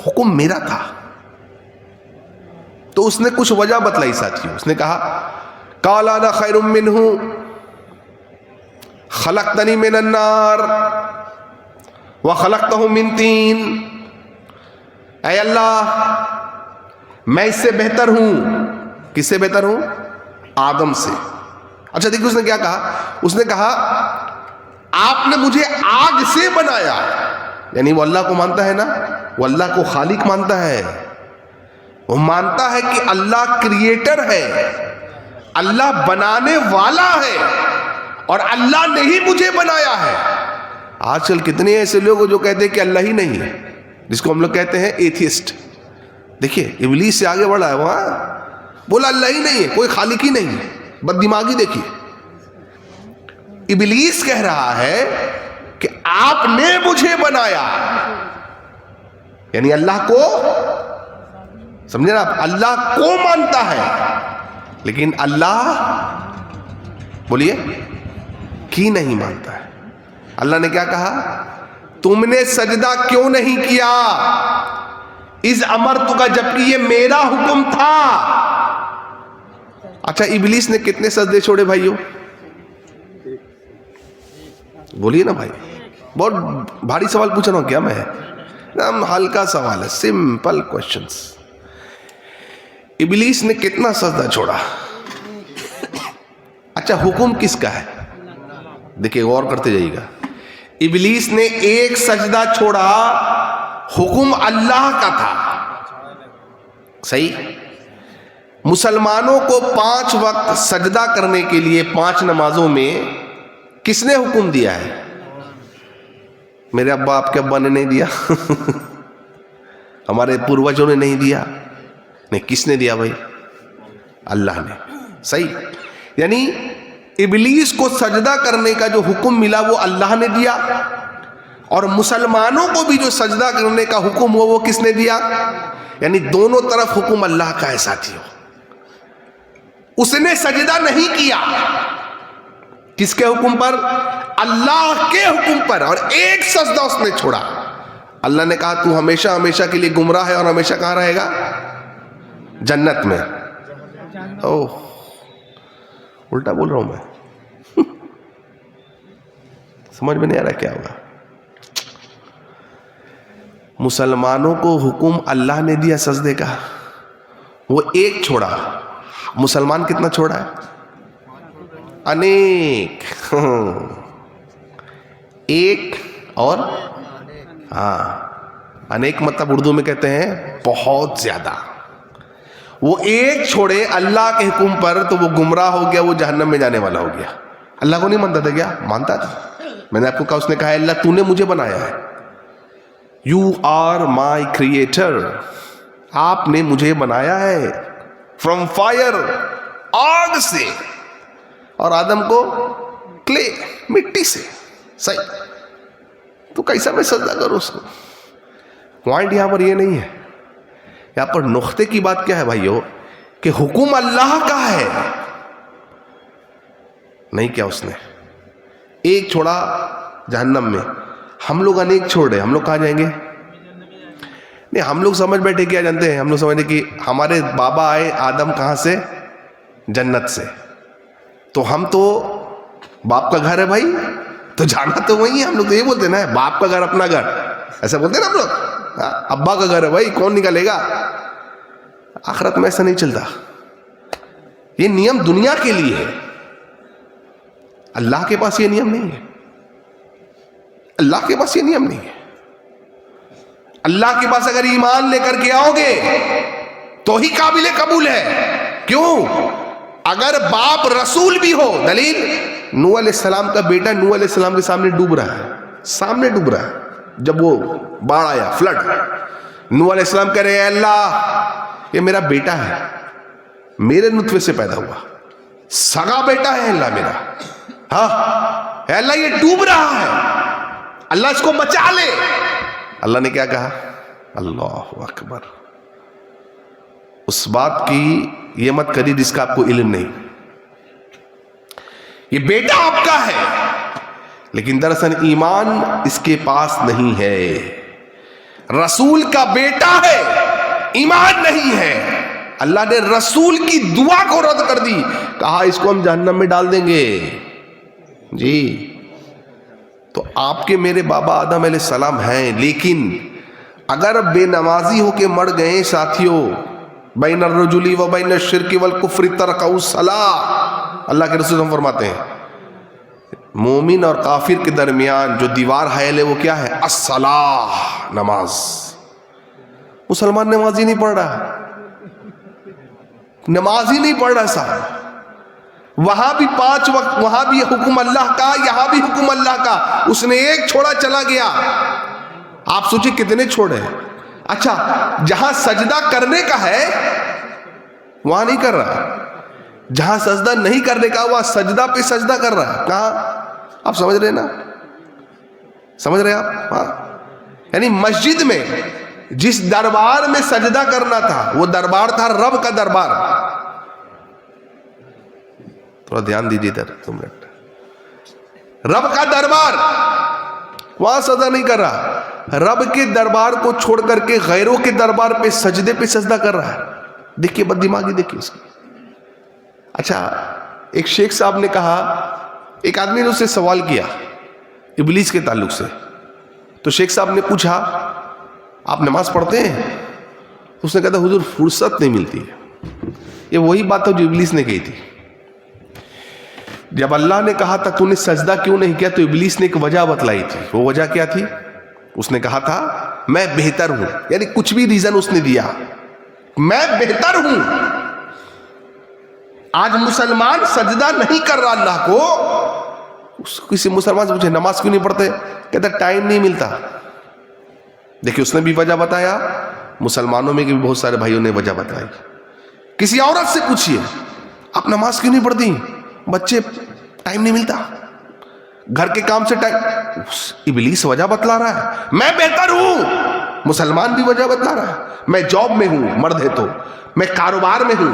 حکم میرا تھا۔ تو اس نے کچھ وجہ بتلائی ساتھیوں، اس نے کہا قال انا خیر منہ خلقتنی من النار وخلقتہ من طین. اے اللہ میں اس سے بہتر ہوں. کس سے بہتر ہوں؟ آدم سے. اچھا دیکھیں اس نے کیا کہا. اس نے کہا آپ نے مجھے آگ سے بنایا. یعنی وہ اللہ کو مانتا ہے نا, وہ اللہ کو خالق مانتا ہے, وہ مانتا ہے کہ اللہ کریٹر ہے, اللہ بنانے والا ہے, اور اللہ نے ہی مجھے بنایا ہے. آج کل کتنے ایسے لوگ جو کہتے ہیں کہ اللہ ہی نہیں ہے, جس کو ہم لوگ کہتے ہیں ایتھیسٹ. دیکھیے ابلیس سے آگے بڑھا ہے, وہاں بولا اللہ ہی نہیں ہے, کوئی خالق ہی نہیں ہے. بد دماغی دیکھیے, ابلیس کہہ رہا ہے کہ آپ نے مجھے بنایا. یعنی اللہ کو سمجھے نا, اللہ کو مانتا ہے, لیکن اللہ بولیے کی نہیں مانتا ہے. اللہ نے کیا کہا, تم نے سجدہ کیوں نہیں کیا اذ امرتک, جبکہ یہ میرا حکم تھا. اچھا ابلیس نے کتنے سجدے چھوڑے بھائیوں؟ بولیے نا بھائی, بہت بھاری سوال پوچھ رہا ہوں کیا میں؟ ہلکا سوال ہے, سمپل کوشچنس. ابلیس نے کتنا سجدہ چھوڑا؟ اچھا حکم کس کا ہے؟ دیکھیں غور کرتے جائیے گا. ابلیس نے ایک سجدہ چھوڑا, حکم اللہ کا تھا. صحیح. مسلمانوں کو 5 وقت سجدہ کرنے کے لیے 5 نمازوں میں کس نے حکم دیا ہے؟ میرے ابا آپ کے ابا نے نہیں دیا, ہمارے پوروجوں نے نہیں دیا. نہیں, کس نے دیا بھائی؟ اللہ نے. صحیح. یعنی ابلیس کو سجدہ کرنے کا جو حکم ملا وہ اللہ نے دیا, اور مسلمانوں کو بھی جو سجدہ کرنے کا حکم ہوا وہ کس نے دیا؟ یعنی دونوں طرف حکم اللہ کا ہے ساتھیوں. اس نے سجدہ نہیں کیا, کس کے حکم پر؟ اللہ کے حکم پر, اور ایک سجدہ اس نے چھوڑا. اللہ نے کہا تو ہمیشہ ہمیشہ کے لیے گمراہ ہے, اور ہمیشہ کہاں رہے گا؟ جنت میں. اوہ الٹا بول رہا ہوں میں, سمجھ میں نہیں آ رہا کیا ہوگا. مسلمانوں کو حکم اللہ نے دیا سجدے کا, وہ ایک چھوڑا. مسلمان کتنا چھوڑا ہے؟ انیک. ایک اور انیک مطلب اردو میں کہتے ہیں بہت زیادہ. وہ ایک چھوڑے اللہ کے حکم پر تو وہ گمراہ ہو گیا, وہ جہنم میں جانے والا ہو گیا. اللہ کو نہیں مانتا تھا کیا؟ مانتا تھا. میں نے آپ کو کہا, اس نے کہا اللہ تو نے مجھے بنایا ہے, یو آر مائی کریٹر, آپ نے مجھے بنایا ہے فرام فائر, آگ سے, اور آدم کو کلے, مٹی سے. صحیح. تو کیسا میں سجدہ کروں اس کو؟ پوائنٹ یہاں پر یہ نہیں ہے. یہاں پر نقطے کی بات کیا ہے بھائیو, کہ حکم اللہ کا ہے. نہیں کیا اس نے ایک چھوڑا جہنم میں, ہم لوگ انیک چھوڑ رہے, ہم لوگ کہاں جائیں گے؟ نہیں, ہم لوگ سمجھ بیٹھے کیا جانتے ہیں, ہم لوگ سمجھتے کہ ہمارے بابا آئے آدم کہاں سے؟ جنت سے. تو ہم تو باپ کا گھر ہے بھائی, تو جانا تو وہی ہے. ہم لوگ تو یہ بولتے ہیں نا, باپ کا گھر اپنا گھر, ایسا بولتے ہیں نا ہم لوگ. ابا کا گھر ہے بھائی, کون نکلے گا؟ آخرت میں ایسا نہیں چلتا. یہ نیم دنیا کے لیے ہے, اللہ کے پاس یہ نیم نہیں ہے. اللہ کے پاس یہ نیم نہیں ہے. اللہ کے پاس اگر ایمان لے کر کے آؤ گے تو ہی قابل قبول ہے. کیوں؟ اگر باپ رسول بھی ہو, دلیل نوح علیہ السلام کا بیٹا نوح علیہ السلام کے سامنے ڈوب رہا ہے, سامنے ڈوب رہا ہے. جب وہ باڑھ آیا, فلڈ, نوح علیہ السلام کہہ رہے ہیں اللہ یہ میرا بیٹا ہے, میرے نطفے سے پیدا ہوا, سگا بیٹا ہے اللہ میرا, ہاں اے اللہ یہ ڈوب رہا ہے, اللہ اس کو بچا لے. اللہ نے کیا کہا؟ اللہ اکبر. اس بات کی یہ مت کری جس کا آپ کو علم نہیں. یہ بیٹا آپ کا ہے, لیکن دراصل ایمان اس کے پاس نہیں ہے. رسول کا بیٹا ہے, ایمان نہیں ہے. اللہ نے رسول کی دعا کو رد کر دی, کہا اس کو ہم جہنم میں ڈال دیں گے. جی تو آپ کے میرے بابا آدم علیہ السلام ہیں, لیکن اگر بے نمازی ہو کے مر گئے ساتھیوں, بین الرجل و بین الشرک والکفر ترک الصلاۃ, اللہ کے رسول ہم فرماتے ہیں مومن اور کافر کے درمیان جو دیوار حائل ہے وہ کیا ہے؟ الصلاۃ, نماز. مسلمان نماز ہی نہیں پڑھ رہا, نماز ہی نہیں پڑھ رہا صاحب. وہاں بھی 5 وقت, وہاں بھی حکم اللہ کا, یہاں بھی حکم اللہ کا. اس نے ایک چھوڑا چلا گیا. آپ سوچیں کتنے چھوڑے. اچھا جہاں سجدہ کرنے کا ہے وہاں نہیں کر رہا, جہاں سجدہ نہیں کرنے کا وہاں سجدہ پہ سجدہ کر رہا. کہاں؟ آپ سمجھ رہے نا, سمجھ رہے آپ؟ ہاں, یعنی مسجد میں جس دربار میں سجدہ کرنا تھا وہ دربار تھا رب کا دربار. تھوڑا دھیان دیجیے ادھر, رب کا دربار, وہاں سجدہ نہیں کر رہا. رب کے دربار کو چھوڑ کر کے غیروں کے دربار پہ سجدے پہ سجدہ کر رہا ہے. دیکھیے بد دماغی دیکھیے اس کی. اچھا ایک شیخ صاحب نے کہا, ایک آدمی نے اس سے سوال کیا ابلیس کے تعلق سے. تو شیخ صاحب نے پوچھا آپ نماز پڑھتے ہیں؟ اس نے کہا تھا حضور فرصت نہیں ملتی ہے. یہ وہی بات ہے جو ابلیس نے کہی تھی. جب اللہ نے کہا تھا تو نے سجدہ کیوں نہیں کیا, تو ابلیس نے ایک وجہ بتلائی تھی. وہ وجہ کیا تھی؟ اس نے کہا تھا میں بہتر ہوں, یعنی کچھ بھی ریزن اس نے دیا, میں بہتر ہوں. آج مسلمان سجدہ نہیں کر رہا اللہ کو. کسی مسلمان سے پوچھے نماز کیوں نہیں پڑھتے, کہتا ٹائم نہیں ملتا. دیکھیں اس نے بھی وجہ بتایا, مسلمانوں میں بھی بہت سارے بھائیوں نے وجہ بتائی. کسی عورت سے پوچھئے آپ نماز کیوں نہیں پڑھتی, بچے ٹائم نہیں ملتا, گھر کے کام سے ٹائم. ابلیس وجہ بتلا رہا ہے میں بہتر ہوں. مسلمان بھی وجہ بتلا رہا ہے میں جاب میں ہوں, مرد ہے تو, میں کاروبار میں ہوں,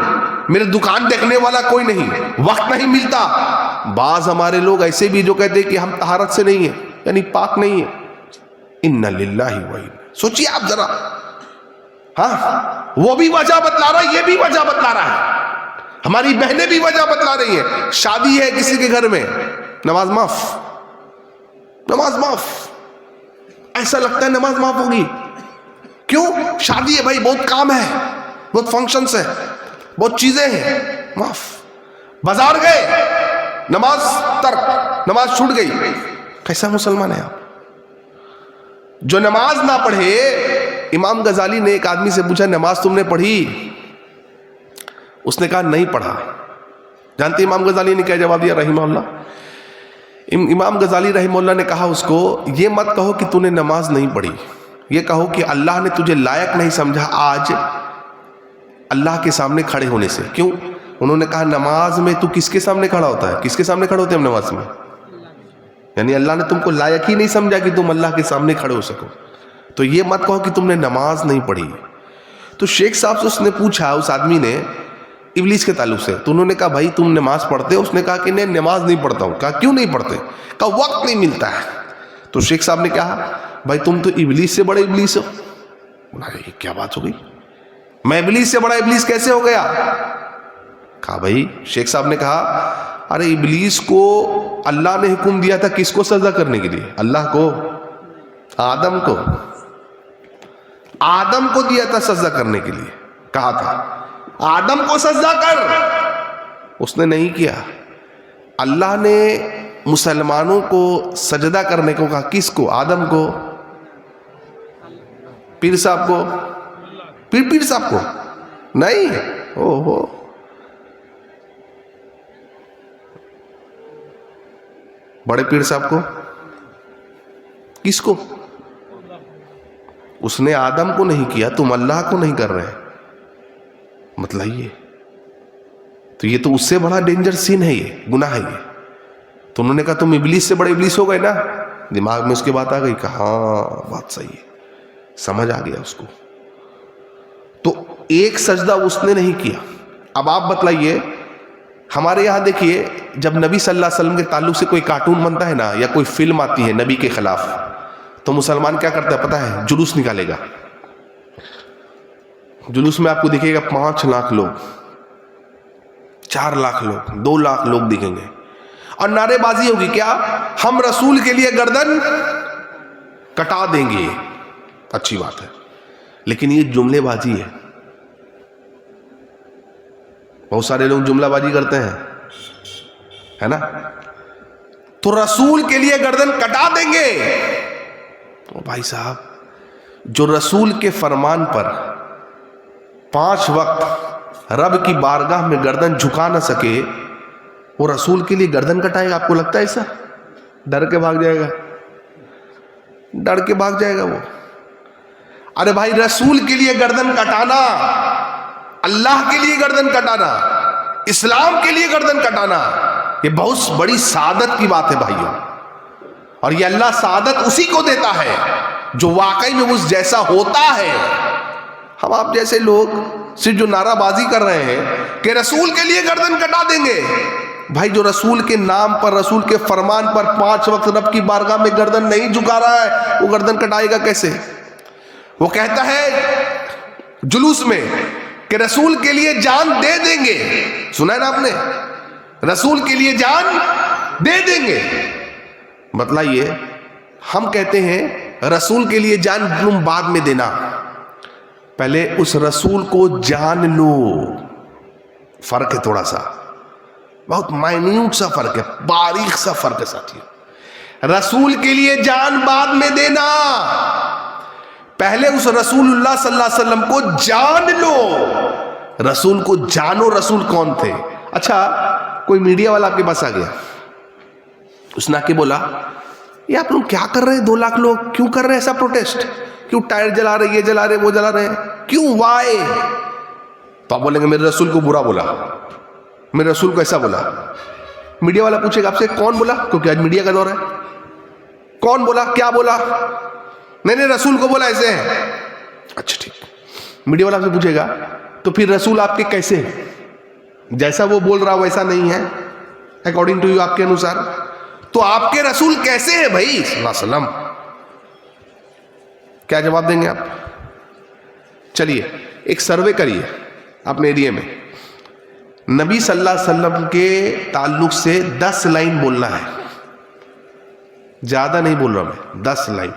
میرے دکان دیکھنے والا کوئی نہیں, وقت نہیں ملتا. بعض ہمارے لوگ ایسے بھی جو کہتے ہیں کہ ہم طہارت سے نہیں ہیں, یعنی پاک نہیں ہیں. انا للہ و انا, سوچیے آپ ذرا. ہاں وہ بھی وجہ بتلا رہا ہے, یہ بھی وجہ بتلا رہا ہے. ہماری بہنیں بھی وجہ بتلا رہی ہیں. شادی ہے کسی کے گھر میں, نماز معاف, نماز معاف. ایسا لگتا ہے نماز معاف ہوگی. کیوں؟ شادی ہے بھائی, بہت کام ہے, بہت فنکشنز ہے, بہت چیزیں ہیں, معاف. بازار گئے, نماز ترک, نماز چھوٹ گئی. کیسا مسلمان ہے آپ جو نماز نہ پڑھے؟ امام غزالی نے ایک آدمی سے پوچھا نماز تم نے پڑھی؟ اس نے کہا نہیں پڑھا. جانتے امام غزالی نے کیا جواب دیا رحمہ اللہ؟ امام غزالی رحمہ اللہ نے کہا اس کو یہ مت کہو کہ تو نے نماز نہیں پڑھی, یہ کہو کہ اللہ نے تجھے لائق نہیں سمجھا آج اللہ کے سامنے کھڑے ہونے سے. کیوں؟ انہوں نے کہا نماز میں تو کس کے سامنے کھڑا ہوتا ہے؟ کس کے سامنے کھڑے ہوتے ہیں ہم نماز میں؟ یعنی اللہ نے تم کو لائق ہی نہیں سمجھا کہ تم اللہ کے سامنے کھڑے ہو سکو. تو یہ مت کہو کہ تم نے نماز نہیں پڑھی. تو شیخ صاحب سے اس نے پوچھا, اس آدمی نے, ابلیس کے تعلق سے, تو انہوں نے کہا بھائی تم نماز پڑھتے ہو؟ اس نے کہا کہ نہیں نماز نہیں پڑھتا ہوں. کہا کیوں نہیں پڑھتے؟ کہا وقت نہیں ملتا ہے. تو شیخ صاحب نے کہا بھائی تم تو ابلیس سے بڑے ابلیس ہو. یہ کیا بات ہو گئی, میں ابلیس سے بڑا ابلیس کیسے ہو گیا؟ کہا بھائی, شیخ صاحب نے کہا ارے ابلیس کو اللہ نے حکم دیا تھا کس کو سجدہ کرنے کے لیے؟ اللہ کو, آدم کو. آدم کو دیا تھا سجدہ کرنے کے لیے, کہا تھا آدم کو سجدہ کر, اس نے نہیں کیا. اللہ نے مسلمانوں کو سجدہ کرنے کو کہا, کس کو؟ آدم کو, پیر صاحب کو, پیر صاحب کو نہیں. او ہو, بڑے پیر صاحب کو, کس کو؟ اس نے آدم کو نہیں کیا, تم اللہ کو نہیں کر رہے. مطلب یہ تو یہ تو اس سے بڑا ڈینجر سین ہے, یہ گناہ ہے یہ. تو انہوں نے کہا تم ابلیس سے بڑے ابلیس ہو گئے نا. دماغ میں اس کی بات آ گئی, کہا ہاں بات صحیح ہے, سمجھ آ گیا اس کو. تو ایک سجدہ اس نے نہیں کیا. اب آپ بتلائیے, ہمارے یہاں دیکھیے جب نبی صلی اللہ علیہ وسلم کے تعلق سے کوئی کارٹون بنتا ہے نا, یا کوئی فلم آتی ہے نبی کے خلاف, تو مسلمان کیا کرتا ہے پتہ ہے؟ جلوس نکالے گا. جلوس میں آپ کو دکھے گا 5 لاکھ لوگ، 4 لاکھ لوگ، 2 لاکھ لوگ دکھیں گے، اور نعرے بازی ہوگی کیا؟ ہم رسول کے لیے گردن کٹا دیں گے. اچھی بات ہے، لیکن یہ جملے بازی ہے. بہت سارے لوگ جملہ بازی کرتے ہیں، ہے نا. تو رسول کے لیے گردن کٹا دیں گے. تو بھائی صاحب، جو رسول کے فرمان پر 5 وقت رب کی بارگاہ میں گردن جھکا نہ سکے، وہ رسول کے لیے گردن کٹائے گا؟ آپ کو لگتا ہے ایسا؟ ڈر کے بھاگ جائے گا، ڈر کے بھاگ جائے گا وہ. ارے بھائی، رسول کے لیے گردن کٹانا، اللہ کے لیے گردن کٹانا، اسلام کے لیے گردن کٹانا، یہ بہت بڑی سعادت کی بات ہے بھائیوں. اور یہ اللہ سعادت اسی کو دیتا ہے جو واقعی میں اس جیسا ہوتا ہے. ہم آپ جیسے لوگ صرف جو نعرہ بازی کر رہے ہیں کہ رسول کے لیے گردن کٹا دیں گے. بھائی، جو رسول کے نام پر، رسول کے فرمان پر 5 وقت رب کی بارگاہ میں گردن نہیں جھکا رہا ہے، وہ گردن کٹائے گا کیسے؟ وہ کہتا ہے جلوس میں کہ رسول کے لیے جان دے دیں گے. سنا ہے نا آپ نے؟ رسول کے لیے جان دے دیں گے. بتلائیے، ہم کہتے ہیں رسول کے لیے جان تم بعد میں دینا، پہلے اس رسول کو جان لو. فرق ہے تھوڑا سا، بہت مائنیوٹ سا فرق ہے، باریک سا فرق ہے ساتھیو. رسول کے لیے جان بعد میں دینا، پہلے اس رسول اللہ صلی اللہ علیہ وسلم کو جان لو. رسول کو جانو، رسول کون تھے. اچھا، کوئی میڈیا والا آپ کے پاس آ گیا، اس نے آ کے بولا یہ آپ لوگ کیا کر رہے ہیں؟ 2 لاکھ لوگ کیوں کر رہے ہیں ایسا پروٹیسٹ؟ کیوں ٹائر جلا رہے، یہ جلا رہے، وہ جلا رہے ہیں، کیوں؟ وائی؟ تو آپ بولیں گے میرے رسول کو برا بولا، میرے رسول کو ایسا بولا. میڈیا والا پوچھے گا آپ سے کون بولا، کیونکہ آج میڈیا کا دور ہے. کون بولا، کیا بولا؟ نہیں رسول کو بولا ایسے ہے. اچھا ٹھیک. میڈیا والا آپ سے پوچھے گا تو پھر رسول آپ کے کیسے ہیں؟ جیسا وہ بول رہا ویسا نہیں ہے اکارڈنگ ٹو یو، آپ کے انوسار. تو آپ کے رسول کیسے ہیں بھائی صلی اللہ علیہ وسلم؟ کیا جواب دیں گے آپ؟ چلیے ایک سروے کریے اپنے ایریے میں، نبی صلی اللہ علیہ وسلم کے تعلق سے 10 لائن بولنا ہے. زیادہ نہیں بول رہا میں، 10 لائن.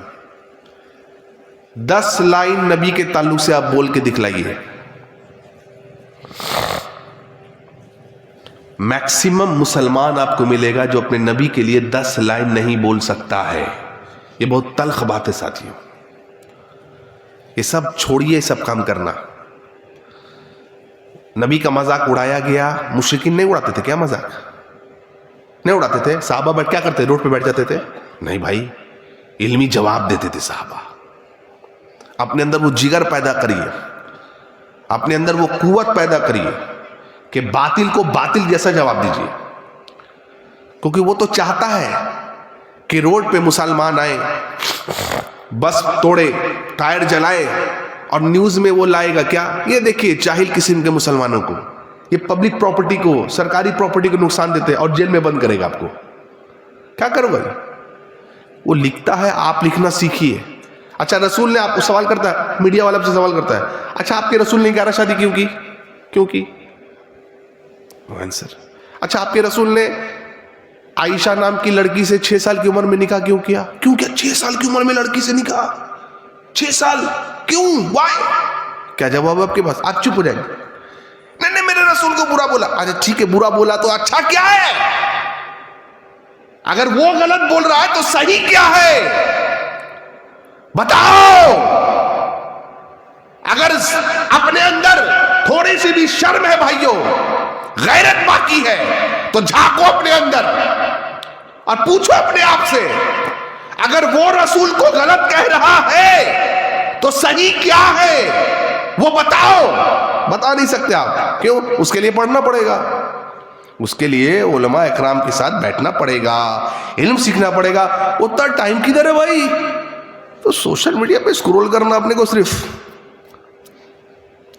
10 لائن نبی کے تعلق سے آپ بول کے دکھلائیے. میکسیمم مسلمان آپ کو ملے گا جو اپنے نبی کے لیے 10 لائن نہیں بول سکتا ہے. یہ بہت تلخ بات ہے ساتھیوں. یہ سب چھوڑیے، سب کام کرنا. نبی کا مذاق اڑایا گیا. مشرکین نہیں اڑاتے تھے کیا مذاق؟ نہیں اڑاتے تھے. صحابہ بیٹھ کیا کرتے؟ روڈ پہ بیٹھ جاتے تھے؟ نہیں بھائی، علمی جواب دیتے تھے صحابہ. اپنے اندر وہ جگر پیدا کریے، اپنے اندر وہ قوت پیدا کریے کہ باطل کو باطل جیسا جواب دیجیے. کیونکہ وہ تو چاہتا ہے کہ روڈ پہ مسلمان آئے، بس توڑے، ٹائر جلائے، اور نیوز میں وہ لائے گا کیا؟ یہ دیکھیے جاہل قسم کے مسلمانوں کو، یہ پبلک پراپرٹی کو، سرکاری پراپرٹی کو نقصان دیتے ہیں، اور جیل میں بند کرے گا آپ کو. کیا کرو گا؟ وہ لکھتا ہے، آپ لکھنا سیکھیے. اچھا، رسول نے آپ کو سوال کرتا ہے، میڈیا والا سے سوال کرتا ہے، اچھا آپ کے رسول نے 11 شادی کیوں کی؟ کیوں کی؟ آنسر. اچھا، آپ کے رسول نے عائشہ نام کی لڑکی سے 6 سال کی عمر میں نکاح کیوں کیا؟ کیوں کیا 6 سال کی عمر میں لڑکی سے نکاح؟ 6 سال کیوں؟ وائی؟ کیا جواب آپ کے پاس؟ آپ چپ ہو جائیں گے. نہیں میرے رسول کو برا بولا. اچھا ٹھیک ہے، برا بولا تو اچھا کیا ہے؟ اگر وہ غلط بول رہا ہے تو صحیح کیا ہے؟ بتاؤ. اگر اپنے اندر تھوڑی سی بھی شرم ہے بھائیوں، غیرت باقی ہے، تو جھانکو اپنے اندر اور پوچھو اپنے آپ سے، اگر وہ رسول کو غلط کہہ رہا ہے تو صحیح کیا ہے؟ وہ بتاؤ. بتا نہیں سکتے آپ. کیوں؟ اس کے لیے پڑھنا پڑے گا، اس کے لیے علماء اکرام کے ساتھ بیٹھنا پڑے گا، علم سیکھنا پڑے گا. اتنا ٹائم کدھر ہے بھائی؟ تو سوشل میڈیا پہ اسکرول کرنا اپنے کو، صرف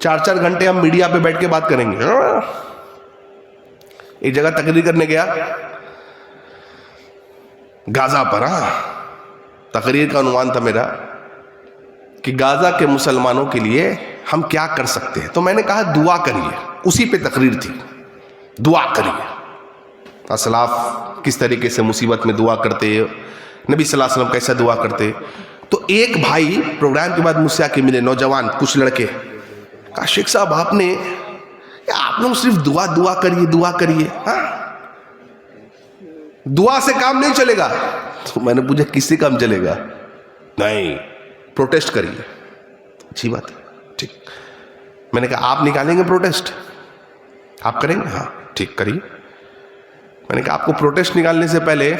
4 گھنٹے ہم میڈیا پہ بیٹھ کے بات کریں گے. ایک جگہ تقریر کرنے گیا غازہ پر. تقریر کا عنوان تھا میرا کہ غازہ کے مسلمانوں کے لیے ہم کیا کر سکتے ہیں. تو میں نے کہا دعا کریے, اسی پہ تقریر تھی, دعا کریے. اسلاف کس طریقے سے مصیبت میں دعا کرتے, نبی صلی اللہ علیہ وسلم کیسا دعا کرتے. تو ایک بھائی پروگرام کے بعد مجھ سے آ کے ملے, نوجوان کچھ لڑکے, کہا شیخ صاحب آپ لوگ صرف دعا کریے, دعا کریے, ہاں دعا سے کام نہیں چلے گا. تو میں نے پوچھا کس سے کام چلے گا؟ نہیں, پروٹیسٹ کریے. اچھی بات ہے, ٹھیک. میں نے کہا آپ نکالیں گے پروٹیسٹ, آپ کریں گے؟ ہاں ٹھیک کریے. میں نے کہا آپ کو پروٹیسٹ نکالنے سے پہلے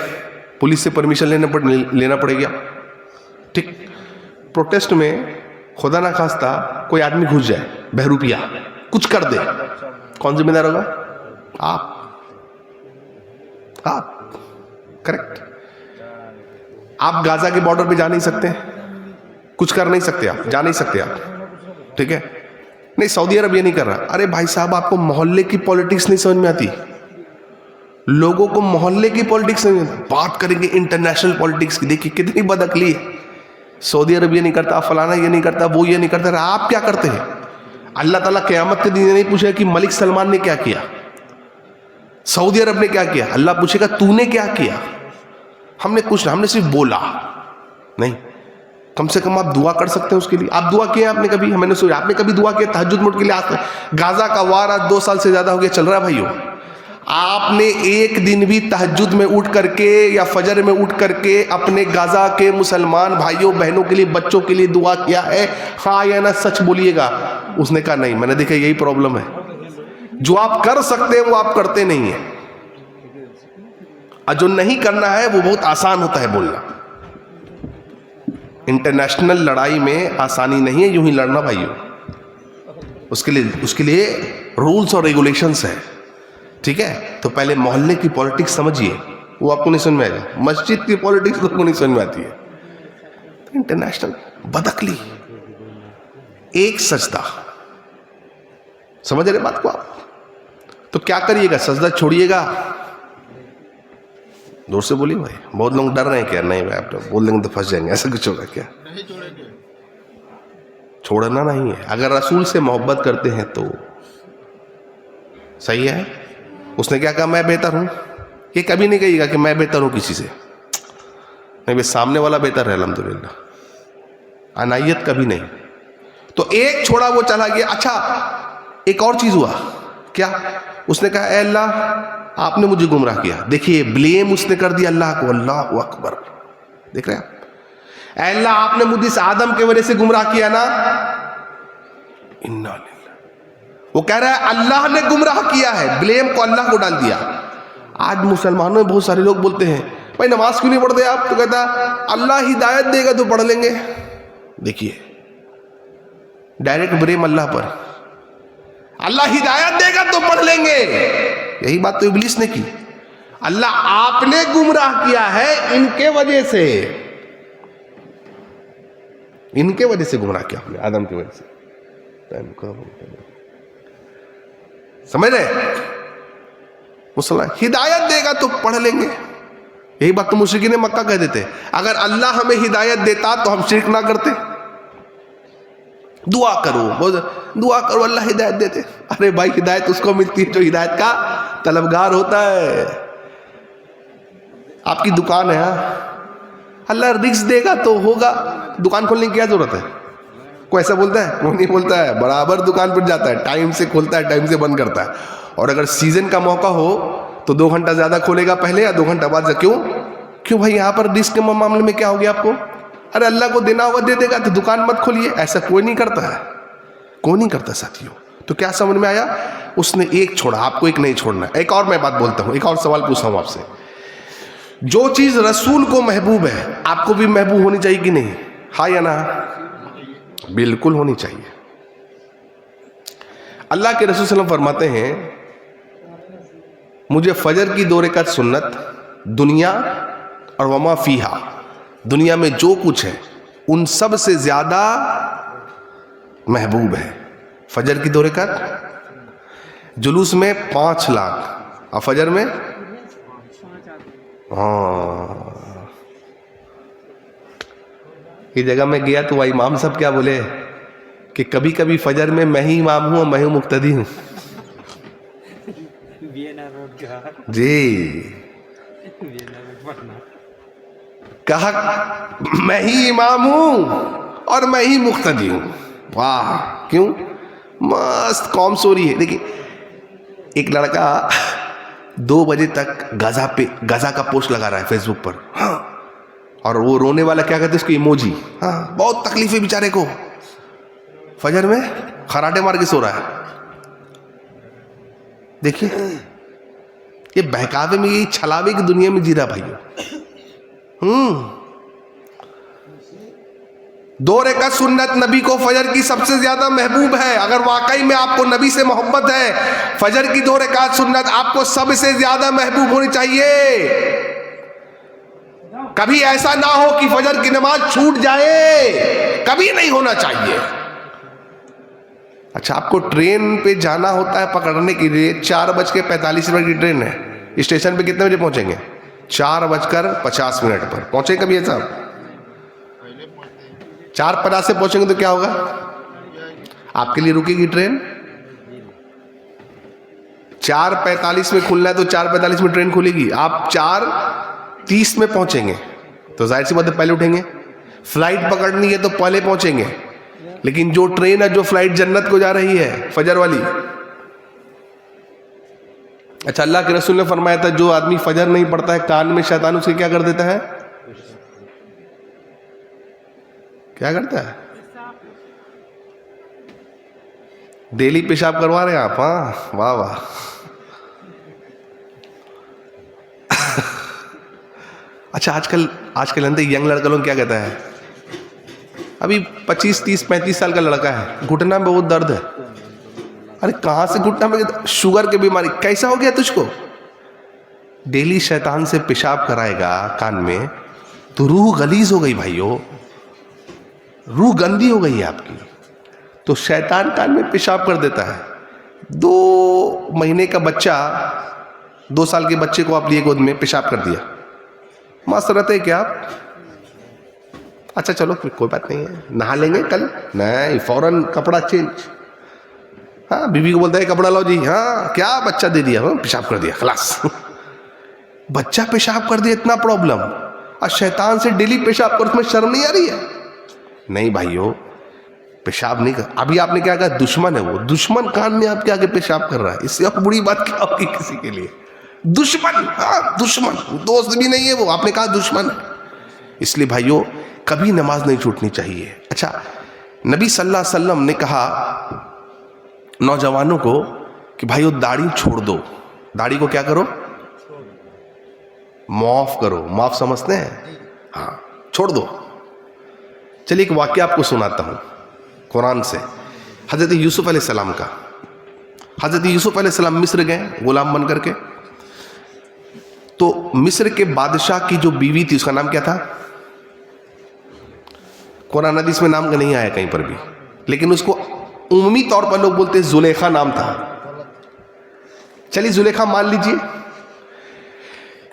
پولیس سے پرمیشن لینا پڑے گا. ٹھیک. پروٹیسٹ میں خدا نہ خواستہ کوئی آدمی گھس جائے, بہروپیہ کچھ کر دے, کون ذمہ دار ہوگا؟ آپ. کریکٹ. آپ غازہ کے بارڈر پہ جا نہیں سکتے, کچھ کر نہیں سکتے, آپ جا نہیں سکتے آپ, ٹھیک ہے. نہیں, سعودی عرب یہ نہیں کر رہا. ارے بھائی صاحب آپ کو محلے کی پالیٹکس نہیں سمجھ میں آتی, لوگوں کو محلے کی پالیٹکس نہیں. بات کریں گے انٹرنیشنل پالیٹکس کی, دیکھیے کتنی بد عقلی ہے. سعودی عرب یہ نہیں کرتا, فلانا یہ نہیں کرتا, وہ یہ نہیں کرتا. آپ کیا کرتے ہیں؟ اللہ تعالیٰ قیامت کے دن یہ نہیں پوچھے کہ ملک سلمان نے کیا کیا, سعودی عرب نے کیا کیا. اللہ پوچھے گا تو نے کیا کیا. ہم نے کچھ, ہم نے صرف بولا نہیں. کم سے کم آپ دعا کر سکتے ہیں اس کے لیے. آپ دعا کیے آپ نے کبھی؟ میں نے سوچا آپ نے کبھی دعا کیا تہجد میں اٹھ کے لیے؟ غازہ کا وار آج 2 سال سے زیادہ ہو گیا چل رہا ہے بھائیو. آپ نے ایک دن بھی تہجد میں اٹھ کر کے یا فجر میں اٹھ کر کے اپنے غازہ کے مسلمان بھائیوں بہنوں کے لیے, بچوں کے لیے دعا کیا ہے؟ ہاں یا نہ سچ بولیے گا. اس نے کہا نہیں. میں نے دیکھا یہی پرابلم ہے, جو آپ کر سکتے ہیں وہ آپ کرتے نہیں ہیں, اور جو نہیں کرنا ہے وہ بہت آسان ہوتا ہے بولنا. انٹرنیشنل لڑائی میں آسانی نہیں ہے یوں ہی لڑنا بھائیو, اس کے لیے رولز اور ریگولیشنز ہیں, ٹھیک ہے. تو پہلے محلے کی پالیٹکس سمجھیے, وہ آپ کو نہیں سمجھ میں آئے گا. مسجد کی پالیٹکس آپ کو نہیں سمجھ میں آتی ہے. انٹرنیشنل بدعقلی, ایک سجدہ, سمجھ رہے بات کو آپ؟ تو کیا کریے گا؟ سجدہ چھوڑیے گا. دور سے بولیے بھائی, بہت لوگ ڈر رہے ہیں کیا؟ نہیں بھائی, آپ بول دیں گے تو پھنس جائیں گے, ایسا کچھ ہوگا کیا؟ چھوڑنا نہیں ہے. اگر رسول سے محبت کرتے ہیں تو صحیح ہے. اس نے کیا کہا؟ میں بہتر ہوں. یہ کبھی نہیں کہیے گا کہ میں بہتر ہوں کسی سے, نہیں بھائی سامنے والا بہتر ہے الحمدللہ. انائیت کبھی نہیں. تو ایک چھوڑا وہ چلا گیا. اچھا ایک اور چیز ہوا, کیا؟ اس نے کہا اے اللہ آپ نے مجھے گمراہ کیا. دیکھیے بلیم اس نے کر دیا اللہ کو. اللہ اکبر, دیکھ رہے ہیں آپ؟ اے اللہ آپ نے مجھے اس آدم کے وجہ سے گمراہ کیا نا. وہ کہہ رہا ہے اللہ نے گمراہ کیا ہے, بلیم کو اللہ کو ڈال دیا. آج مسلمانوں میں بہت سارے لوگ بولتے ہیں بھائی نماز کیوں نہیں پڑھتے آپ؟ تو کہتا اللہ ہدایت دے گا تو پڑھ لیں گے. دیکھیے ڈائریکٹ بریم اللہ پر, اللہ ہدایت دے گا تو پڑھ لیں گے. یہی بات تو ابلیس نے کی. اللہ آپ نے گمراہ کیا ہے ان کے وجہ سے, ان کے وجہ سے گمراہ کیا ہم نے, آدم کی وجہ سے. سمجھ رہے؟ مسلمان ہدایت دے گا تو پڑھ لیں گے. یہی بات تو مشرکین مکہ کہہ دیتے, اگر اللہ ہمیں ہدایت دیتا تو ہم شرک نہ کرتے. دعا کرو اللہ ہدایت دیتے. ارے بھائی ہدایت اس کو ملتی ہے جو ہدایت کا طلبگار ہوتا ہے. آپ کی دکان ہے, اللہ رزق دے گا تو ہوگا. دکان کھولنے کی کیا ضرورت ہے؟ کوئی ایسا بولتا ہے؟ کوئی نہیں بولتا ہے. برابر دکان پر جاتا ہے, ٹائم سے کھولتا ہے, ٹائم سے بند کرتا ہے. اور اگر سیزن کا موقع ہو تو 2 گھنٹہ زیادہ کھولے گا پہلے یا 2 گھنٹہ بعد. کیوں بھائی یہاں پر رزق کے معاملے میں کیا ہو گیا آپ کو؟ ارے اللہ کو دینا ہوگا دے دے گا, تو دکان مت کھولیے. ایسا کوئی نہیں کرتا ہے, کوئی نہیں کرتا ساتھیوں. تو کیا سمجھ میں آیا؟ اس نے ایک چھوڑا, آپ کو ایک نہیں چھوڑنا. ایک اور میں بات بولتا ہوں, ایک اور سوال پوچھتا ہوں آپ سے. جو چیز رسول کو محبوب ہے آپ کو بھی محبوب ہونی چاہیے کہ نہیں؟ ہاں یا نہ؟ بالکل ہونی چاہیے. اللہ کے رسول صلی اللہ علیہ وسلم فرماتے ہیں مجھے فجر کی 2 رکعت سنت دنیا اور وما فیہا, دنیا میں جو کچھ ہے ان سب سے زیادہ محبوب ہے. فجر کی 2 رکعت, جلوس میں 5 لاکھ, اور فجر میں یہ جگہ میں گیا تو وہ امام صاحب کیا بولے کہ کبھی کبھی فجر میں میں ہی امام ہوں اور میں ہی مقتدی ہوں. جی کہا میں ہی امام ہوں اور میں ہی مقتدی ہوں. واہ کیوں مست قوم سوری ہے. دیکھیے ایک لڑکا 2 بجے تک غزہ کا پوسٹ لگا رہا ہے فیس بک پر, ہاں, اور وہ رونے والا کیا کہتے ہیں اس کو ایموجی, ہاں, بہت تکلیف ہے بیچارے کو, فجر میں خراٹے مار کے سو رہا ہے. دیکھیے یہ بہکاوے میں, یہ چھلاوے کی دنیا میں جی رہا بھائیو. 2 رکعت سنت نبی کو فجر کی سب سے زیادہ محبوب ہے. اگر واقعی میں آپ کو نبی سے محبت ہے, فجر کی 2 رکعت سنت آپ کو سب سے زیادہ محبوب ہونی چاہیے. کبھی ایسا نہ ہو کہ فجر کی نماز چھوٹ جائے, کبھی نہیں ہونا چاہیے. اچھا آپ کو ٹرین پہ جانا ہوتا ہے پکڑنے کے لیے, 4:45 کی ٹرین ہے, اسٹیشن پہ کتنے بجے پہنچیں گے؟ 4:50 پر پہنچے. کبھی ایسا 4:50 سے پہنچیں گے تو کیا ہوگا؟ آپ کے لیے رکے گی ٹرین. 4:45 میں کھلنا ہے تو 4:45 میں ٹرین کھلے گی. آپ 4:30 میں پہنچیں گے تو ظاہر سی بات ہے پہلے اٹھیں گے. فلائٹ پکڑنی ہے تو پہلے پہنچیں گے. لیکن جو ٹرین ہے, جو فلائٹ جنت کو جا رہی ہے, فجر والی. اچھا اللہ کے رسول نے فرمایا تھا جو آدمی فجر نہیں پڑھتا ہے کان میں شیطان اسے کیا کر دیتا ہے؟ کیا کرتا ہے؟ ڈیلی پیشاب کروا رہے ہیں آپ؟ ہاں واہ واہ. اچھا آج کل اندر ینگ لڑکا لوگ کیا کہتا ہے, ابھی 25, 30, 35 سال کا لڑکا ہے, گھٹنا میں بہت درد ہے. ارے کہاں سے گھٹنا میں؟ شوگر کی بیماری. کیسا ہو گیا تجھ کو؟ ڈیلی شیطان سے پیشاب کرائے گا کان میں تو روح غلیظ ہو گئی بھائیو, روح گندی ہو گئی ہے آپ کی. تو شیطان کان میں پیشاب کر دیتا ہے. 2 مہینے کا بچہ, 2 سال کے بچے کو آپ لیے گود میں, پیشاب کر دیا. مست رہتے کیا آپ؟ اچھا چلو کوئی بات نہیں ہے, نہا لیں گے کل. نہیں, فوراً کپڑا چینج. ہاں بیوی کو بولتا ہے کپڑا لاؤ جی. ہاں کیا بچہ دے دیا, پیشاب کر دیا, خلاص. بچہ پیشاب کر دیا, اتنا پرابلم. اور شیطان سے ڈیلی پیشاب کر, اس میں شرم نہیں آ رہی ہے؟ نہیں بھائیو, پیشاب نہیں کر. ابھی آپ نے کیا کہا, دشمن ہے وہ. دشمن کان میں آپ کے آگے پیشاب کر رہا ہے, اس سے اب بری بات کیا ہوگی کسی کے لیے؟ دشمن, ہاں دشمن, دوست بھی نہیں ہے وہ, آپ نے کہا دشمن ہے. اس لیے بھائیو کبھی نماز نہیں چھوٹنی چاہیے. اچھا نبی صلی اللہ علیہ وسلم نے کہا نوجوانوں کو کہ بھائیو داڑھی چھوڑ دو. داڑھی کو کیا کرو؟ معاف کرو. معاف سمجھتے ہیں؟ ہاں چھوڑ دو. چلیے ایک واقعہ آپ کو سناتا ہوں قرآن سے, حضرت یوسف علیہ السلام کا. حضرت یوسف علیہ السلام مصر گئے غلام بن کر کے. تو مصر کے بادشاہ کی جو بیوی تھی اس کا نام کیا تھا؟ قرآن حدیث میں نام کا نہیں آیا کہیں پر بھی, لیکن اس کو عمومی طور پر لوگ بولتے ہیں زلیخا نام تھا. چلیے زلیخا مان لیجئے.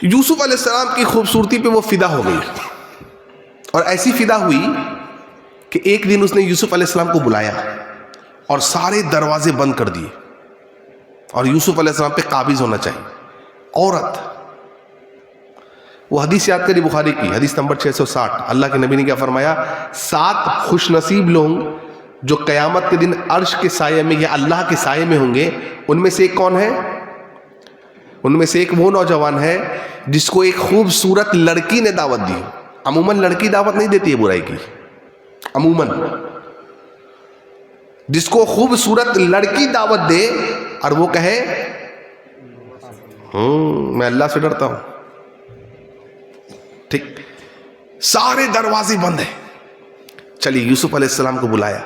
یوسف علیہ السلام کی خوبصورتی پہ وہ فدا ہو گئی, اور ایسی فدا ہوئی کہ ایک دن اس نے یوسف علیہ السلام کو بلایا اور سارے دروازے بند کر دیے, اور یوسف علیہ السلام پہ قابض ہونا چاہیے. عورت, وہ حدیث یاد کری بخاری کی, حدیث نمبر 660. اللہ کے نبی نے کیا فرمایا؟ 7 خوش نصیب لوگ جو قیامت کے دن عرش کے سائے میں یا اللہ کے سائے میں ہوں گے, ان میں سے ایک کون ہے؟ ان میں سے ایک وہ نوجوان ہے جس کو ایک خوبصورت لڑکی نے دعوت دی. عموماً لڑکی دعوت نہیں دیتی ہے برائی کی, عموماً جس کو خوبصورت لڑکی دعوت دے اور وہ کہے میں اللہ سے ڈرتا ہوں. ٹھیک, سارے دروازے بند ہیں. چلیے یوسف علیہ السلام کو بلایا,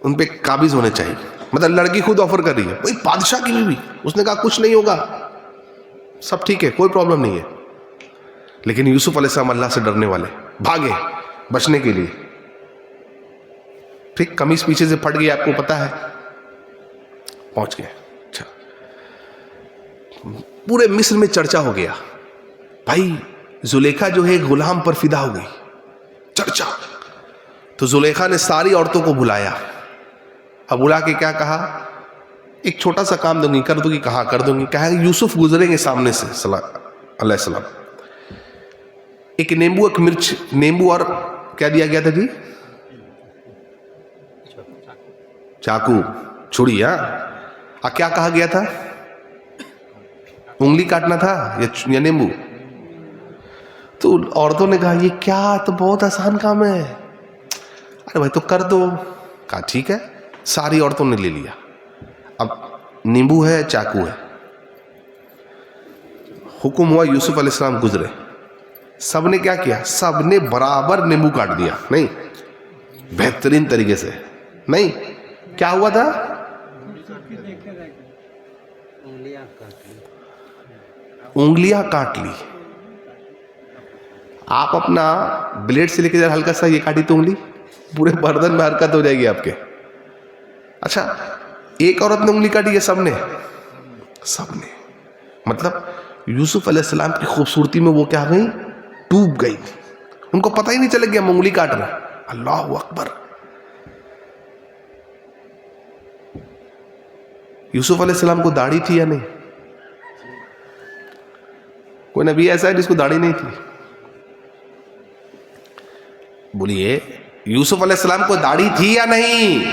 ان پہ قابض ہونے چاہیے. مطلب لڑکی خود آفر کر رہی ہے, وہی بادشاہ کی بیوی. اس نے کہا کچھ نہیں ہوگا, سب ٹھیک ہے, کوئی پرابلم نہیں ہے. لیکن یوسف علیہ السلام اللہ سے ڈرنے والے, بھاگے بچنے کے لیے. ٹھیک, قمیص پیچھے سے پھٹ گئی, آپ کو پتا ہے, پہنچ گئے. اچھا, پورے مصر میں چرچا ہو گیا, بھائی زلیخا جو ہے غلام پر فدا ہو گئی. چرچا, تو زلیخا نے ساری عورتوں کو بلایا. اب بلا کے کیا کہا, ایک چھوٹا سا کام دوں گی, کر دوں گی, کہاں کر دوں گی. کہا کہ یوسف گزریں گے سامنے سے علیہ السلام. ایک نیمبو, ایک مرچ, نیمبو اور کیا دیا گیا تھا جی, چاقو, چھری. ہاں, کیا کہا گیا تھا, انگلی کاٹنا تھا یا نیمبو. تو عورتوں نے کہا یہ کیا, تو بہت آسان کام ہے, ارے بھائی تو کر دو. کہا ٹھیک ہے. ساری عورتوں نے لے لیا. اب نیمبو ہے, چاقو ہے. حکم ہوا یوسف علیہ السلام گزرے. سب نے کیا کیا, سب نے برابر نیمبو کاٹ دیا. نہیں, بہترین طریقے سے. نہیں, کیا ہوا تھا, انگلیاں کاٹ لی. آپ اپنا بلیڈ سے لے کے جا ہلکا سا یہ کاٹی تو انگلی پورے برتن میں حرکت ہو جائے گی آپ کے. اچھا, ایک عورت نے انگلی کاٹی یا سب نے؟ سب نے. مطلب یوسف علیہ السلام کی خوبصورتی میں وہ کیا گئی, ڈوب گئی. ان کو پتہ ہی نہیں چلے گیا ہم انگلی کاٹ رہے. اللہ اکبر. یوسف علیہ السلام کو داڑھی تھی یا نہیں؟ کوئی نبی ایسا ہے جس کو داڑھی نہیں تھی؟ بولیے, یوسف علیہ السلام کو داڑھی تھی یا نہیں؟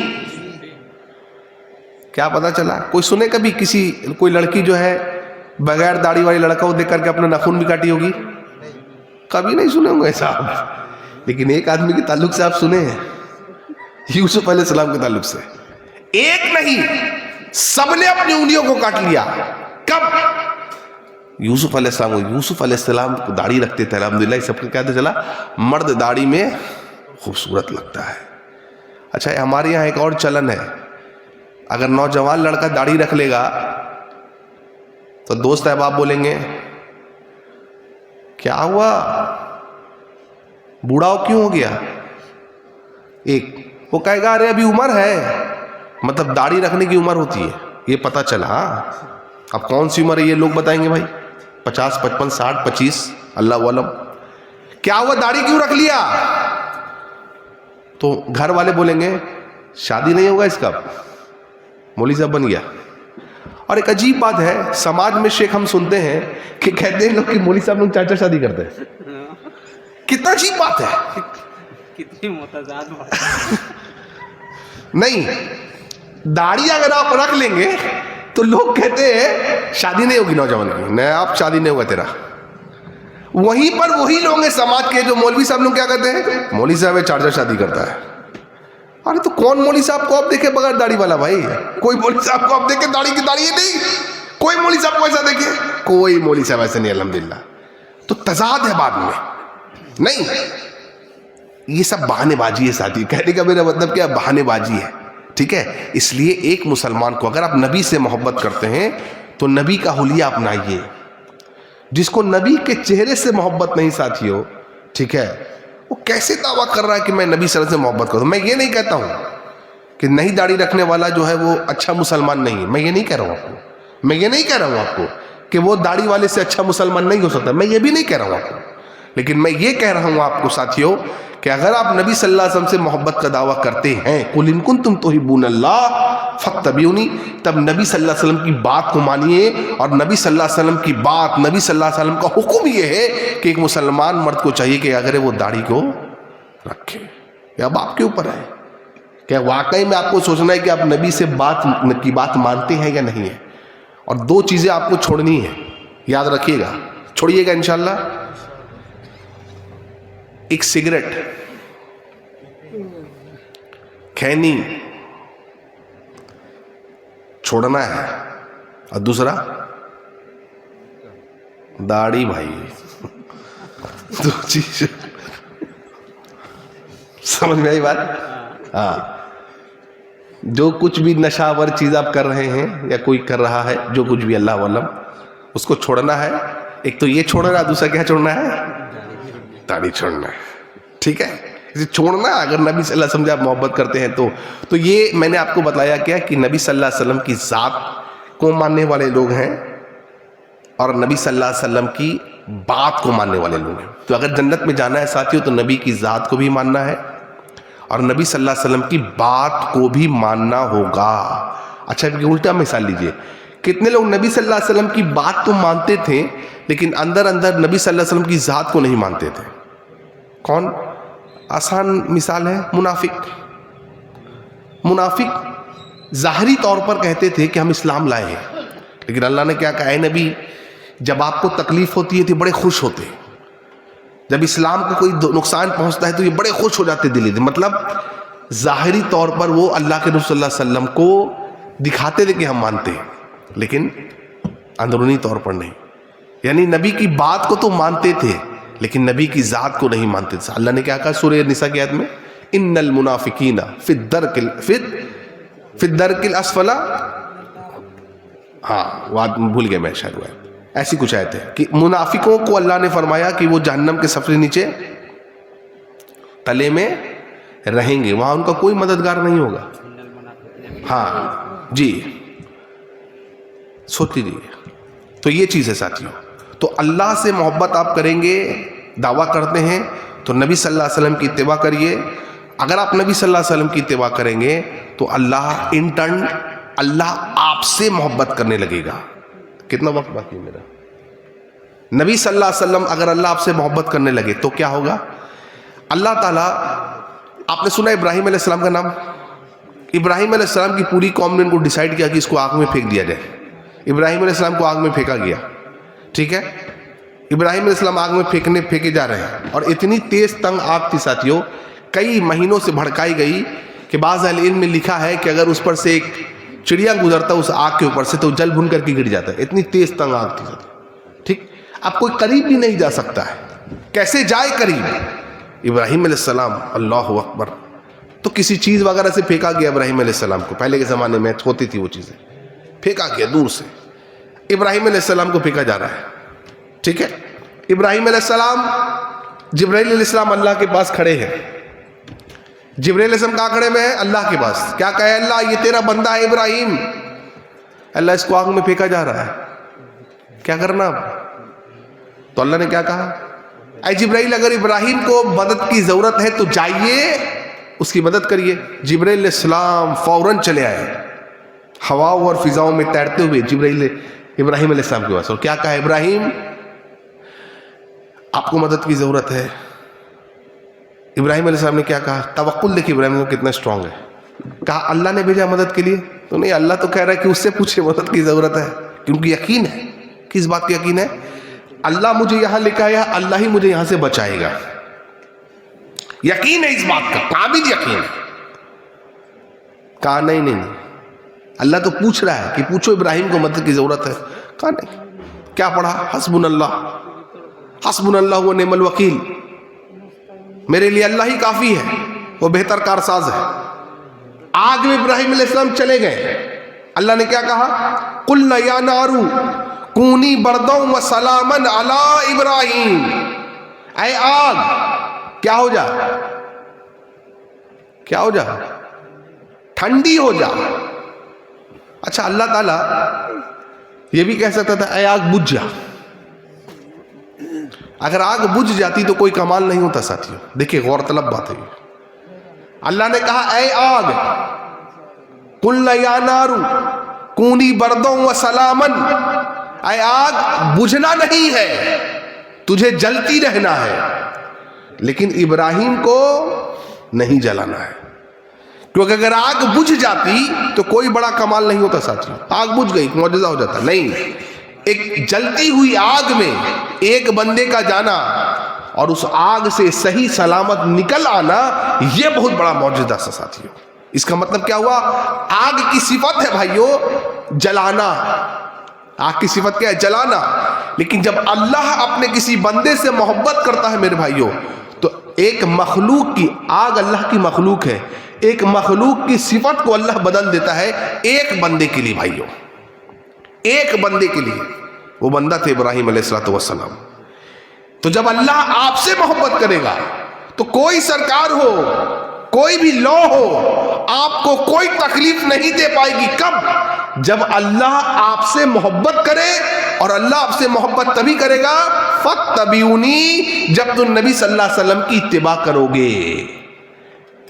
کیا پتا چلا؟ کوئی سنے کبھی کسی کوئی لڑکی جو ہے بغیر داڑھی والی لڑکا کو دیکھ کر کے اپنا ناخن بھی کاٹی ہوگی؟ کبھی نہیں سنے ہوں گے صاحب. لیکن ایک آدمی کے تعلق سے آپ سنے ہیں, یوسف علیہ السلام کے تعلق سے. ایک نہیں, سب نے اپنی انگلیوں کو کاٹ لیا. کب؟ یوسف علیہ السلام کو. یوسف علیہ السلام کو داڑھی رکھتے تھے الحمدللہ. یہ سب کو کہتے چلا مرد داڑھی میں خوبصورت لگتا ہے. اچھا, ہمارے یہاں ایک اور چلن ہے, اگر نوجوان لڑکا داڑھی رکھ لے گا تو دوست احباب بولیں گے کیا ہوا, بوڑھا کیوں ہو گیا. ایک وہ کہے گا ارے ابھی عمر ہے, مطلب داڑھی رکھنے کی عمر ہوتی ہے. یہ پتا چلا. اب کون سی عمر ہے یہ لوگ بتائیں گے بھائی, 50, 55, 60, 25, اللہ علم. کیا ہوا, داڑھی کیوں رکھ لیا؟ تو گھر والے بولیں گے شادی نہیں ہوگا اس کا, مولوی صاحب بن گیا. اور ایک عجیب بات ہے, سماج میں شیخ ہم سنتے ہیں کہ کہتے ہیں لوگ کہ مولوی صاحب لوگ 4 شادی کرتے ہیں. کتنا عجیب بات ہے, کتنی متضاد بات. نہیں, داڑھی اگر آپ رکھ لیں گے تو لوگ کہتے ہیں شادی نہیں ہوگی نوجوان کی, نہیں آپ شادی نہیں ہوگا تیرا. وہیں پر وہی لوگ ہیں سماج کے جو مولوی صاحب لوگ کیا کہتے ہیں, مولوی صاحب 4 شادی کرتا ہے. ارے تو کون مولوی صاحب کو آپ دیکھے بغیر داڑھی والا بھائی؟ کوئی مولوی صاحب کو آپ دیکھے داڑھی کی داڑھی نہیں, کوئی مولوی صاحب کو ایسا دیکھے, کوئی مولوی صاحب ایسا نہیں الحمدللہ. تو تضاد ہے بعد میں. نہیں, یہ سب بہانے بازی ہے ساتھی. کہنے کا میرا مطلب کیا, بہانے بازی ہے. ٹھیک ہے, اس لیے ایک مسلمان کو اگر آپ نبی سے محبت کرتے ہیں تو نبی کا حلیہ اپنائیے. جس کو نبی کے چہرے سے محبت نہیں ساتھیو, ٹھیک ہے, وہ کیسے دعویٰ کر رہا ہے کہ میں نبی صلی اللہ علیہ وسلم سے محبت کرتا ہوں. میں یہ نہیں کہتا ہوں کہ نہیں داڑھی رکھنے والا جو ہے وہ اچھا مسلمان نہیں ہے. میں یہ نہیں کہہ رہا ہوں آپ کو, میں یہ نہیں کہہ رہا ہوں آپ کو کہ وہ داڑھی والے سے اچھا مسلمان نہیں ہو سکتا. میں یہ بھی نہیں کہہ رہا ہوں آپ کو. لیکن میں یہ کہہ رہا ہوں آپ کو ساتھیو کہ اگر آپ نبی صلی اللہ علیہ وسلم سے محبت کا دعویٰ کرتے ہیں, قُلْ إِن كُنتُمْ تُحِبُّونَ اللَّهَ فَاتَّبِعُونِي, تب نبی صلی اللہ علیہ وسلم کی بات کو مانیے. اور نبی صلی اللہ علیہ وسلم کی بات, نبی صلی اللہ علیہ وسلم کا حکم یہ ہے کہ ایک مسلمان مرد کو چاہیے کہ اگر وہ داڑھی کو رکھے. یہ اب آپ کے اوپر ہے کہ واقعی میں آپ کو سوچنا ہے کہ آپ نبی سے بات مانتے ہیں یا نہیں ہے. اور 2 چیزیں آپ کو چھوڑنی ہے, یاد رکھیے گا, چھوڑیے گا انشاءاللہ. ایک سگریٹ, کھینی چھوڑنا ہے, اور دوسرا داڑھی. بھائی 2 چیز سمجھ میں آئی بات؟ ہاں, جو کچھ بھی نشاور چیز آپ کر رہے ہیں یا کوئی کر رہا ہے, جو کچھ بھی اللہ علم, اس کو چھوڑنا ہے. ایک تو یہ چھوڑنا ہے, دوسرا کیا چھوڑنا ہے, داڑھی چھوڑنا ہے. ٹھیک ہے, اسے چھوڑنا اگر نبی صلی اللہ علیہ وسلم سے آپ محبت کرتے ہیں تو یہ میں نے آپ کو بتایا کیا کہ نبی صلی اللہ علیہ وسلم کی ذات کو ماننے والے لوگ ہیں اور نبی صلی اللہ علیہ وسلم کی بات کو ماننے والے لوگ ہیں. تو اگر جنت میں جانا ہے ساتھیوں تو نبی کی ذات کو بھی ماننا ہے اور نبی صلی اللہ علیہ وسلم کی بات کو بھی ماننا ہوگا. اچھا الٹا مثال لیجئے, کتنے لوگ نبی صلی اللہ علیہ وسلم کی بات تو مانتے تھے لیکن اندر اندر نبی صلی اللہ علیہ وسلم کی ذات کو نہیں مانتے تھے؟ کون؟ آسان مثال ہے منافق. منافق ظاہری طور پر کہتے تھے کہ ہم اسلام لائے ہیں, لیکن اللہ نے کیا کہا, اے نبی جب آپ کو تکلیف ہوتی ہے تو بڑے خوش ہوتے, جب اسلام کو کوئی نقصان پہنچتا ہے تو یہ بڑے خوش ہو جاتے دلی سے. مطلب ظاہری طور پر وہ اللہ کے رسول صلی اللہ علیہ وسلم کو دکھاتے تھے کہ ہم مانتے ہیں, لیکن اندرونی طور پر نہیں. یعنی نبی کی بات کو تو مانتے تھے لیکن نبی کی ذات کو نہیں مانتے تھے. اللہ نے کیا کہا سورہ نساء کی آیت میں, ان المنافقین فی الدرک الاسفل, ہاں بات بھول گئے میں شاید, ایسی کچھ آیت ہے کہ منافقوں کو اللہ نے فرمایا کہ وہ جہنم کے صفحے نیچے تلے میں رہیں گے, وہاں ان کا کوئی مددگار نہیں ہوگا. ہاں جی سوچ لیجیے. تو یہ چیز ہے ساتھیوں. تو اللہ سے محبت آپ کریں گے, دعویٰ کرتے ہیں تو نبی صلی اللہ علیہ وسلم کی اتباع کریے. اگر آپ نبی صلی اللہ علیہ وسلم کی اتباع کریں گے تو اللہ ان ٹرن اللہ آپ سے محبت کرنے لگے گا. کتنا وقت باقی ہے میرا؟ نبی صلی اللہ علیہ وسلم اگر اللہ آپ سے محبت کرنے لگے تو کیا ہوگا؟ اللہ تعالیٰ, آپ نے سنا ابراہیم علیہ السلام کا نام؟ ابراہیم علیہ السلام کی پوری قوم نے ان کو ڈیسائیڈ کیا کہ اس کو آگ میں پھینک دیا جائے. ابراہیم علیہ السلام کو آگ میں پھینکا گیا, ٹھیک ہے. ابراہیم علیہ السلام آگ میں پھینکے جا رہے ہیں اور اتنی تیز تنگ آگ تھی ساتھیوں, کئی مہینوں سے بھڑکائی گئی کہ بعض اہل علم میں لکھا ہے کہ اگر اس پر سے ایک چڑیا گزرتا اس آگ کے اوپر سے تو جل بھن کر کے گر جاتا ہے. اتنی تیز تنگ آگ تھی ساتھیوں, ٹھیک. اب کوئی قریب بھی نہیں جا سکتا ہے, کیسے جائے قریب؟ ابراہیم علیہ السلام, اللہ اکبر. تو کسی چیز وغیرہ سے پھینکا گیا ابراہیم علیہ السلام کو, پہلے کے زمانے میں ہوتی تھی وہ چیزیں, پھینکا گیا دور سے. ابراہیم علیہ السلام کو پھینکا جا رہا ہے, ٹھیک ہے. ابراہیم علیہ السلام, جبرائیل علیہ السلام اللہ کے پاس کھڑے ہیں. جبرائیل علیہ السلام کہاں کھڑے میں ہیں؟ اللہ کے پاس. کیا کہے اللہ, یہ تیرا بندہ ہے ابراہیم, اللہ اس کو آگ میں پھینکا جا رہا ہے, کیا کرنا اب؟ تو اللہ نے کیا کہا, اے جبرائیل اگر ابراہیم کو مدد کی ضرورت ہے تو جائیے اس کی مدد کریے. جبرائیل علیہ السلام فوراً چلے آئے, ہواؤں اور فضاؤں میں تیرتے ہوئے جبرائیل ابراہیم علیہ السلام کے پاس, اور کیا کہا, ابراہیم آپ کو مدد کی ضرورت ہے. ابراہیم علیہ السلام نے کیا کہا, توکل دیکھیے ابراہیم کو کتنا اسٹرانگ ہے. کہا اللہ نے بھیجا مدد کے لیے؟ تو نہیں, اللہ تو کہہ رہا ہے کہ اس سے پوچھے مدد کی ضرورت ہے, کیونکہ یقین ہے. کس بات کا یقین ہے؟ اللہ مجھے یہاں لے کے آیا, اللہ ہی مجھے یہاں سے بچائے گا. یقین ہے اس بات کا, کامل یقین ہے. کہا نہیں, اللہ تو پوچھ رہا ہے کہ پوچھو ابراہیم کو مدد کی ضرورت ہے. کہا نہیں. کیا پڑھا, حسبنا اللہ و نعم الوکیل, میرے لیے اللہ ہی کافی ہے, وہ بہتر کارساز ہے. آگ میں ابراہیم علیہ السلام چلے گئے. اللہ نے کیا کہا, قلنا یا نار کونی بردا و سلاما علی ابراہیم, اے آگ کیا ہو جا, کیا ہو جا, ٹھنڈی ہو جا. اچھا اللہ تعالیٰ یہ بھی کہہ سکتا تھا اے آگ بجھ جا. اگر آگ بجھ جاتی تو کوئی کمال نہیں ہوتا ساتھیوں. دیکھیں غور طلب بات ہے. اللہ نے کہا اے آگ, قلنا یا نار کونی بردا و سلاما, اے آگ بجھنا نہیں ہے, تجھے جلتی رہنا ہے, لیکن ابراہیم کو نہیں جلانا ہے. کیونکہ اگر آگ بجھ جاتی تو کوئی بڑا کمال نہیں ہوتا ساتھیوں. آگ بجھ گئی معجزہ ہو جاتا نہیں. ایک جلتی ہوئی آگ میں ایک بندے کا جانا اور اس آگ سے صحیح سلامت نکل آنا, یہ بہت بڑا معجزہ ہے ساتھیوں. اس کا مطلب کیا ہوا, آگ کی صفت ہے بھائیو جلانا. آگ کی صفت کیا ہے, جلانا. لیکن جب اللہ اپنے کسی بندے سے محبت کرتا ہے میرے بھائیو, تو ایک مخلوق کی, آگ اللہ کی مخلوق ہے, ایک مخلوق کی صفت کو اللہ بدل دیتا ہے ایک بندے کے لیے بھائیو, ایک بندے کے لیے. وہ بندہ تھے ابراہیم علیہ السلام. تو جب اللہ آپ سے محبت کرے گا تو کوئی سرکار ہو, کوئی بھی لا ہو, آپ کو کوئی تکلیف نہیں دے پائے گی. کب؟ جب اللہ آپ سے محبت کرے, اور اللہ آپ سے محبت تبھی کرے گا فاتبعونی, جب تم نبی صلی اللہ علیہ وسلم کی اتباع کرو گے.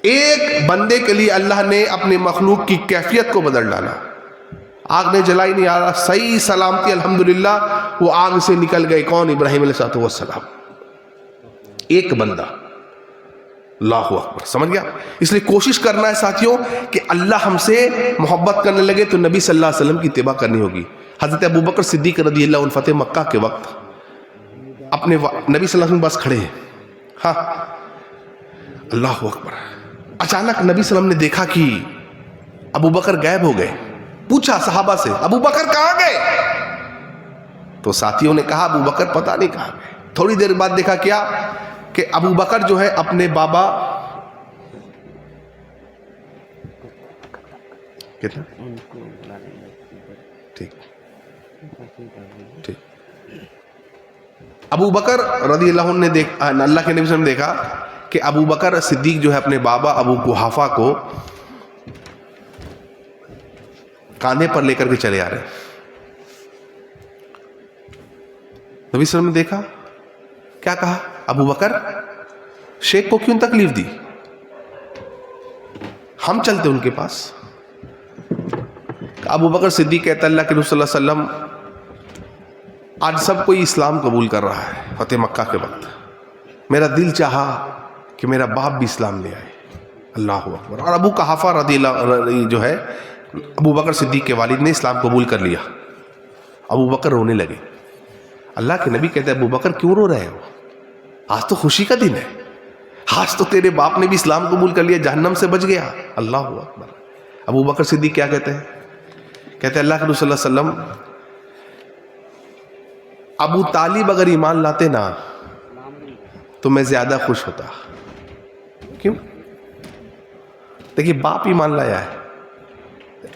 ایک بندے کے لیے اللہ نے اپنے مخلوق کی کیفیت کو بدل ڈالا. آگ نے جلائی نہیں آ رہا, صحیح سلامتی الحمدللہ وہ آگ سے نکل گئے. کون؟ ابراہیم علیہ السلام. ایک بندہ. اللہ اکبر. سمجھ گیا؟ اس لیے کوشش کرنا ہے ساتھیوں کہ اللہ ہم سے محبت کرنے لگے تو نبی صلی اللہ علیہ وسلم کی اتباع کرنی ہوگی. حضرت ابوبکر صدیق رضی اللہ عنہ فتح مکہ کے وقت اپنے نبی صلی اللہ علیہ وسلم بس کھڑے ہیں. ہاں اللہ اکبر. اچانک نبی صلی اللہ علیہ وسلم نے دیکھا کہ ابوبکر غائب ہو گئے. پوچھا صحابہ سے, ابوبکر کہاں گئے؟ تو ساتھیوں نے کہا ابوبکر پتہ نہیں کہاں گئے. تھوڑی دیر بعد دیکھا کیا کہ ابوبکر جو ہے اپنے بابا کتنا ٹھیک ٹھیک ابوبکر رضی اللہ عنہ نے اللہ کے نبی صلی اللہ علیہ وسلم نے دیکھا کہ ابوبکر صدیق جو ہے اپنے بابا ابو قحافہ کو کاندھے پر لے کر کے چلے آ رہے. نبی صلی اللہ علیہ وسلم نے دیکھا, کیا کہا؟ ابوبکر شیخ کو کیوں تکلیف دی؟ ہم چلتے ان کے پاس. ابوبکر صدیق کہتا اللہ کے رسول صلی اللہ علیہ وسلم آج سب کوئی اسلام قبول کر رہا ہے فتح مکہ کے وقت. میرا دل چاہا کہ میرا باپ بھی اسلام لے آئے. اللہ اکبر. اور ابو قحافہ رضی اللہ جو ہے ابوبکر صدیق کے والد نے اسلام قبول کر لیا. ابوبکر رونے لگے. اللہ کے نبی کہتے ہیں ابوبکر کیوں رو رہے ہو؟ آج تو خوشی کا دن ہے, آج تو تیرے باپ نے بھی اسلام قبول کر لیا, جہنم سے بچ گیا. اللہ اکبر. ابوبکر صدیق کیا کہتے ہیں؟ کہتے ہیں اللہ کے رسول صلی اللہ علیہ وسلم ابو طالب اگر ایمان لاتے نا تو میں زیادہ خوش ہوتا. کیوں؟ دیکھیے باپ ایمان لایا ہے,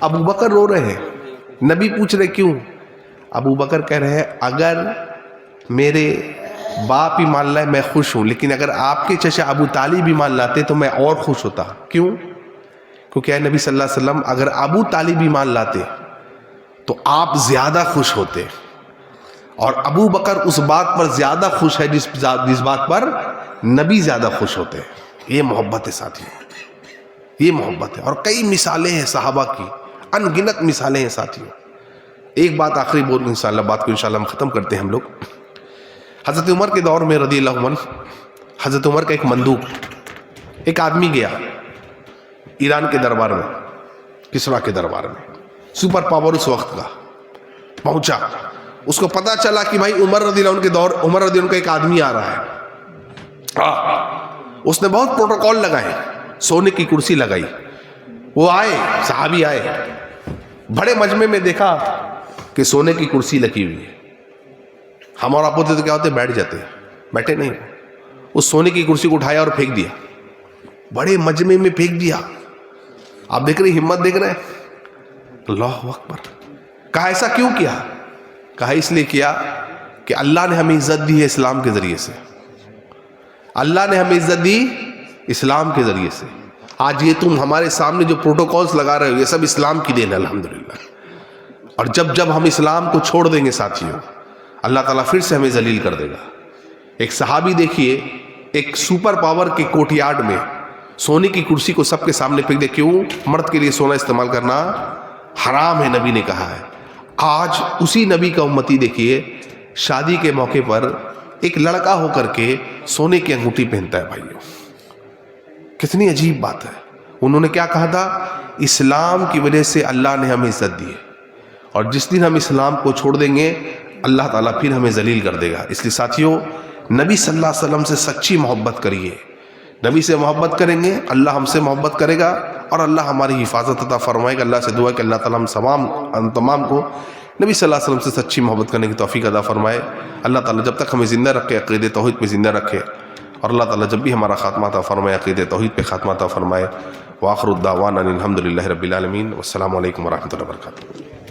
ابوبکر رو رہے ہیں, نبی پوچھ رہے کیوں؟ ابوبکر کہہ رہے ہیں اگر میرے باپ ایمان لائے میں خوش ہوں, لیکن اگر آپ کے چچا ابو طالب ایمان لاتے تو میں اور خوش ہوتا. کیوں؟ کیونکہ اے نبی صلی اللہ علیہ وسلم اگر ابو طالب ایمان لاتے تو آپ زیادہ خوش ہوتے, اور ابو بکر اس بات پر زیادہ خوش ہے جس بات پر نبی زیادہ خوش ہوتے ہیں. یہ محبت ہے ساتھیوں, یہ محبت ہے. اور کئی مثالیں ہیں صحابہ کی, ان گنت مثالیں ہیں ساتھیوں. ایک بات آخری بول انشاءاللہ, بات کو انشاءاللہ ہم ختم کرتے ہیں ہم لوگ. حضرت عمر کے دور میں رضی اللہ عنہ, حضرت عمر کا ایک مندوب, ایک آدمی گیا ایران کے دربار میں, کسرا کے دربار میں, سپر پاور اس وقت کا, پہنچا. اس کو پتا چلا کہ بھائی عمر رضی اللہ عنہ کے دور, عمر رضی اللہ عنہ کا ایک آدمی آ رہا ہے. اس نے بہت پروٹوکول لگائے, سونے کی کرسی لگائی. وہ آئے, صحابی آئے, بڑے مجمع میں دیکھا کہ سونے کی کرسی لگی ہوئی ہے. ہم اور آپ ہوتے تو کیا ہوتے, بیٹھ جاتے, بیٹھے نہیں. اس سونے کی کرسی کو اٹھایا اور پھینک دیا, بڑے مجمع میں پھینک دیا. آپ دیکھ رہے ہمت دیکھ رہے ہیں. اللہ اکبر. کہا ایسا کیوں کیا؟ کہا اس لیے کیا کہ اللہ نے ہمیں عزت دی ہے اسلام کے ذریعے سے. اللہ نے ہمیں عزت دی اسلام کے ذریعے سے. آج یہ تم ہمارے سامنے جو پروٹوکولز لگا رہے ہو یہ سب اسلام کی دین ہے الحمدللہ. اور جب ہم اسلام کو چھوڑ دیں گے ساتھیوں, اللہ تعالیٰ پھر سے ہمیں ذلیل کر دے گا. ایک صحابی دیکھیے, ایک سپر پاور کے کوٹ یارڈ میں سونے کی کرسی کو سب کے سامنے پھینک دے. کیوں؟ مرد کے لیے سونا استعمال کرنا حرام ہے, نبی نے کہا ہے. آج اسی نبی کا امتی دیکھیے شادی کے موقع پر ایک لڑکا ہو کر کے سونے کی انگوٹھی پہنتا ہے. بھائیوں کتنی عجیب بات ہے. انہوں نے کیا کہا تھا؟ اسلام کی وجہ سے اللہ نے ہمیں عزت دی ہے, اور جس دن ہم اسلام کو چھوڑ دیں گے اللہ تعالیٰ پھر ہمیں ذلیل کر دے گا. اس لیے ساتھیوں نبی صلی اللہ علیہ وسلم سے سچی محبت کریے. نبی سے محبت کریں گے اللہ ہم سے محبت کرے گا, اور اللہ ہماری حفاظت عطا فرمائے گا. اللہ سے دعا ہے کہ اللہ تعالیٰ ہم تمام کو نبی صلی اللہ علیہ وسلم سے سچی محبت کرنے کی توفیق عطا فرمائے. اللہ تعالیٰ جب تک ہمیں زندہ رکھے عقیدے توحید پہ زندہ رکھے, اور اللہ تعالیٰ جب بھی ہمارا خاتمہ عطا فرمائے عقیدے توحید پہ خاتمہ عطا فرمائے. وآخر الدعوانا الحمد للہ رب العالمین. والسلام علیکم ورحمۃ اللہ وبرکاتہ.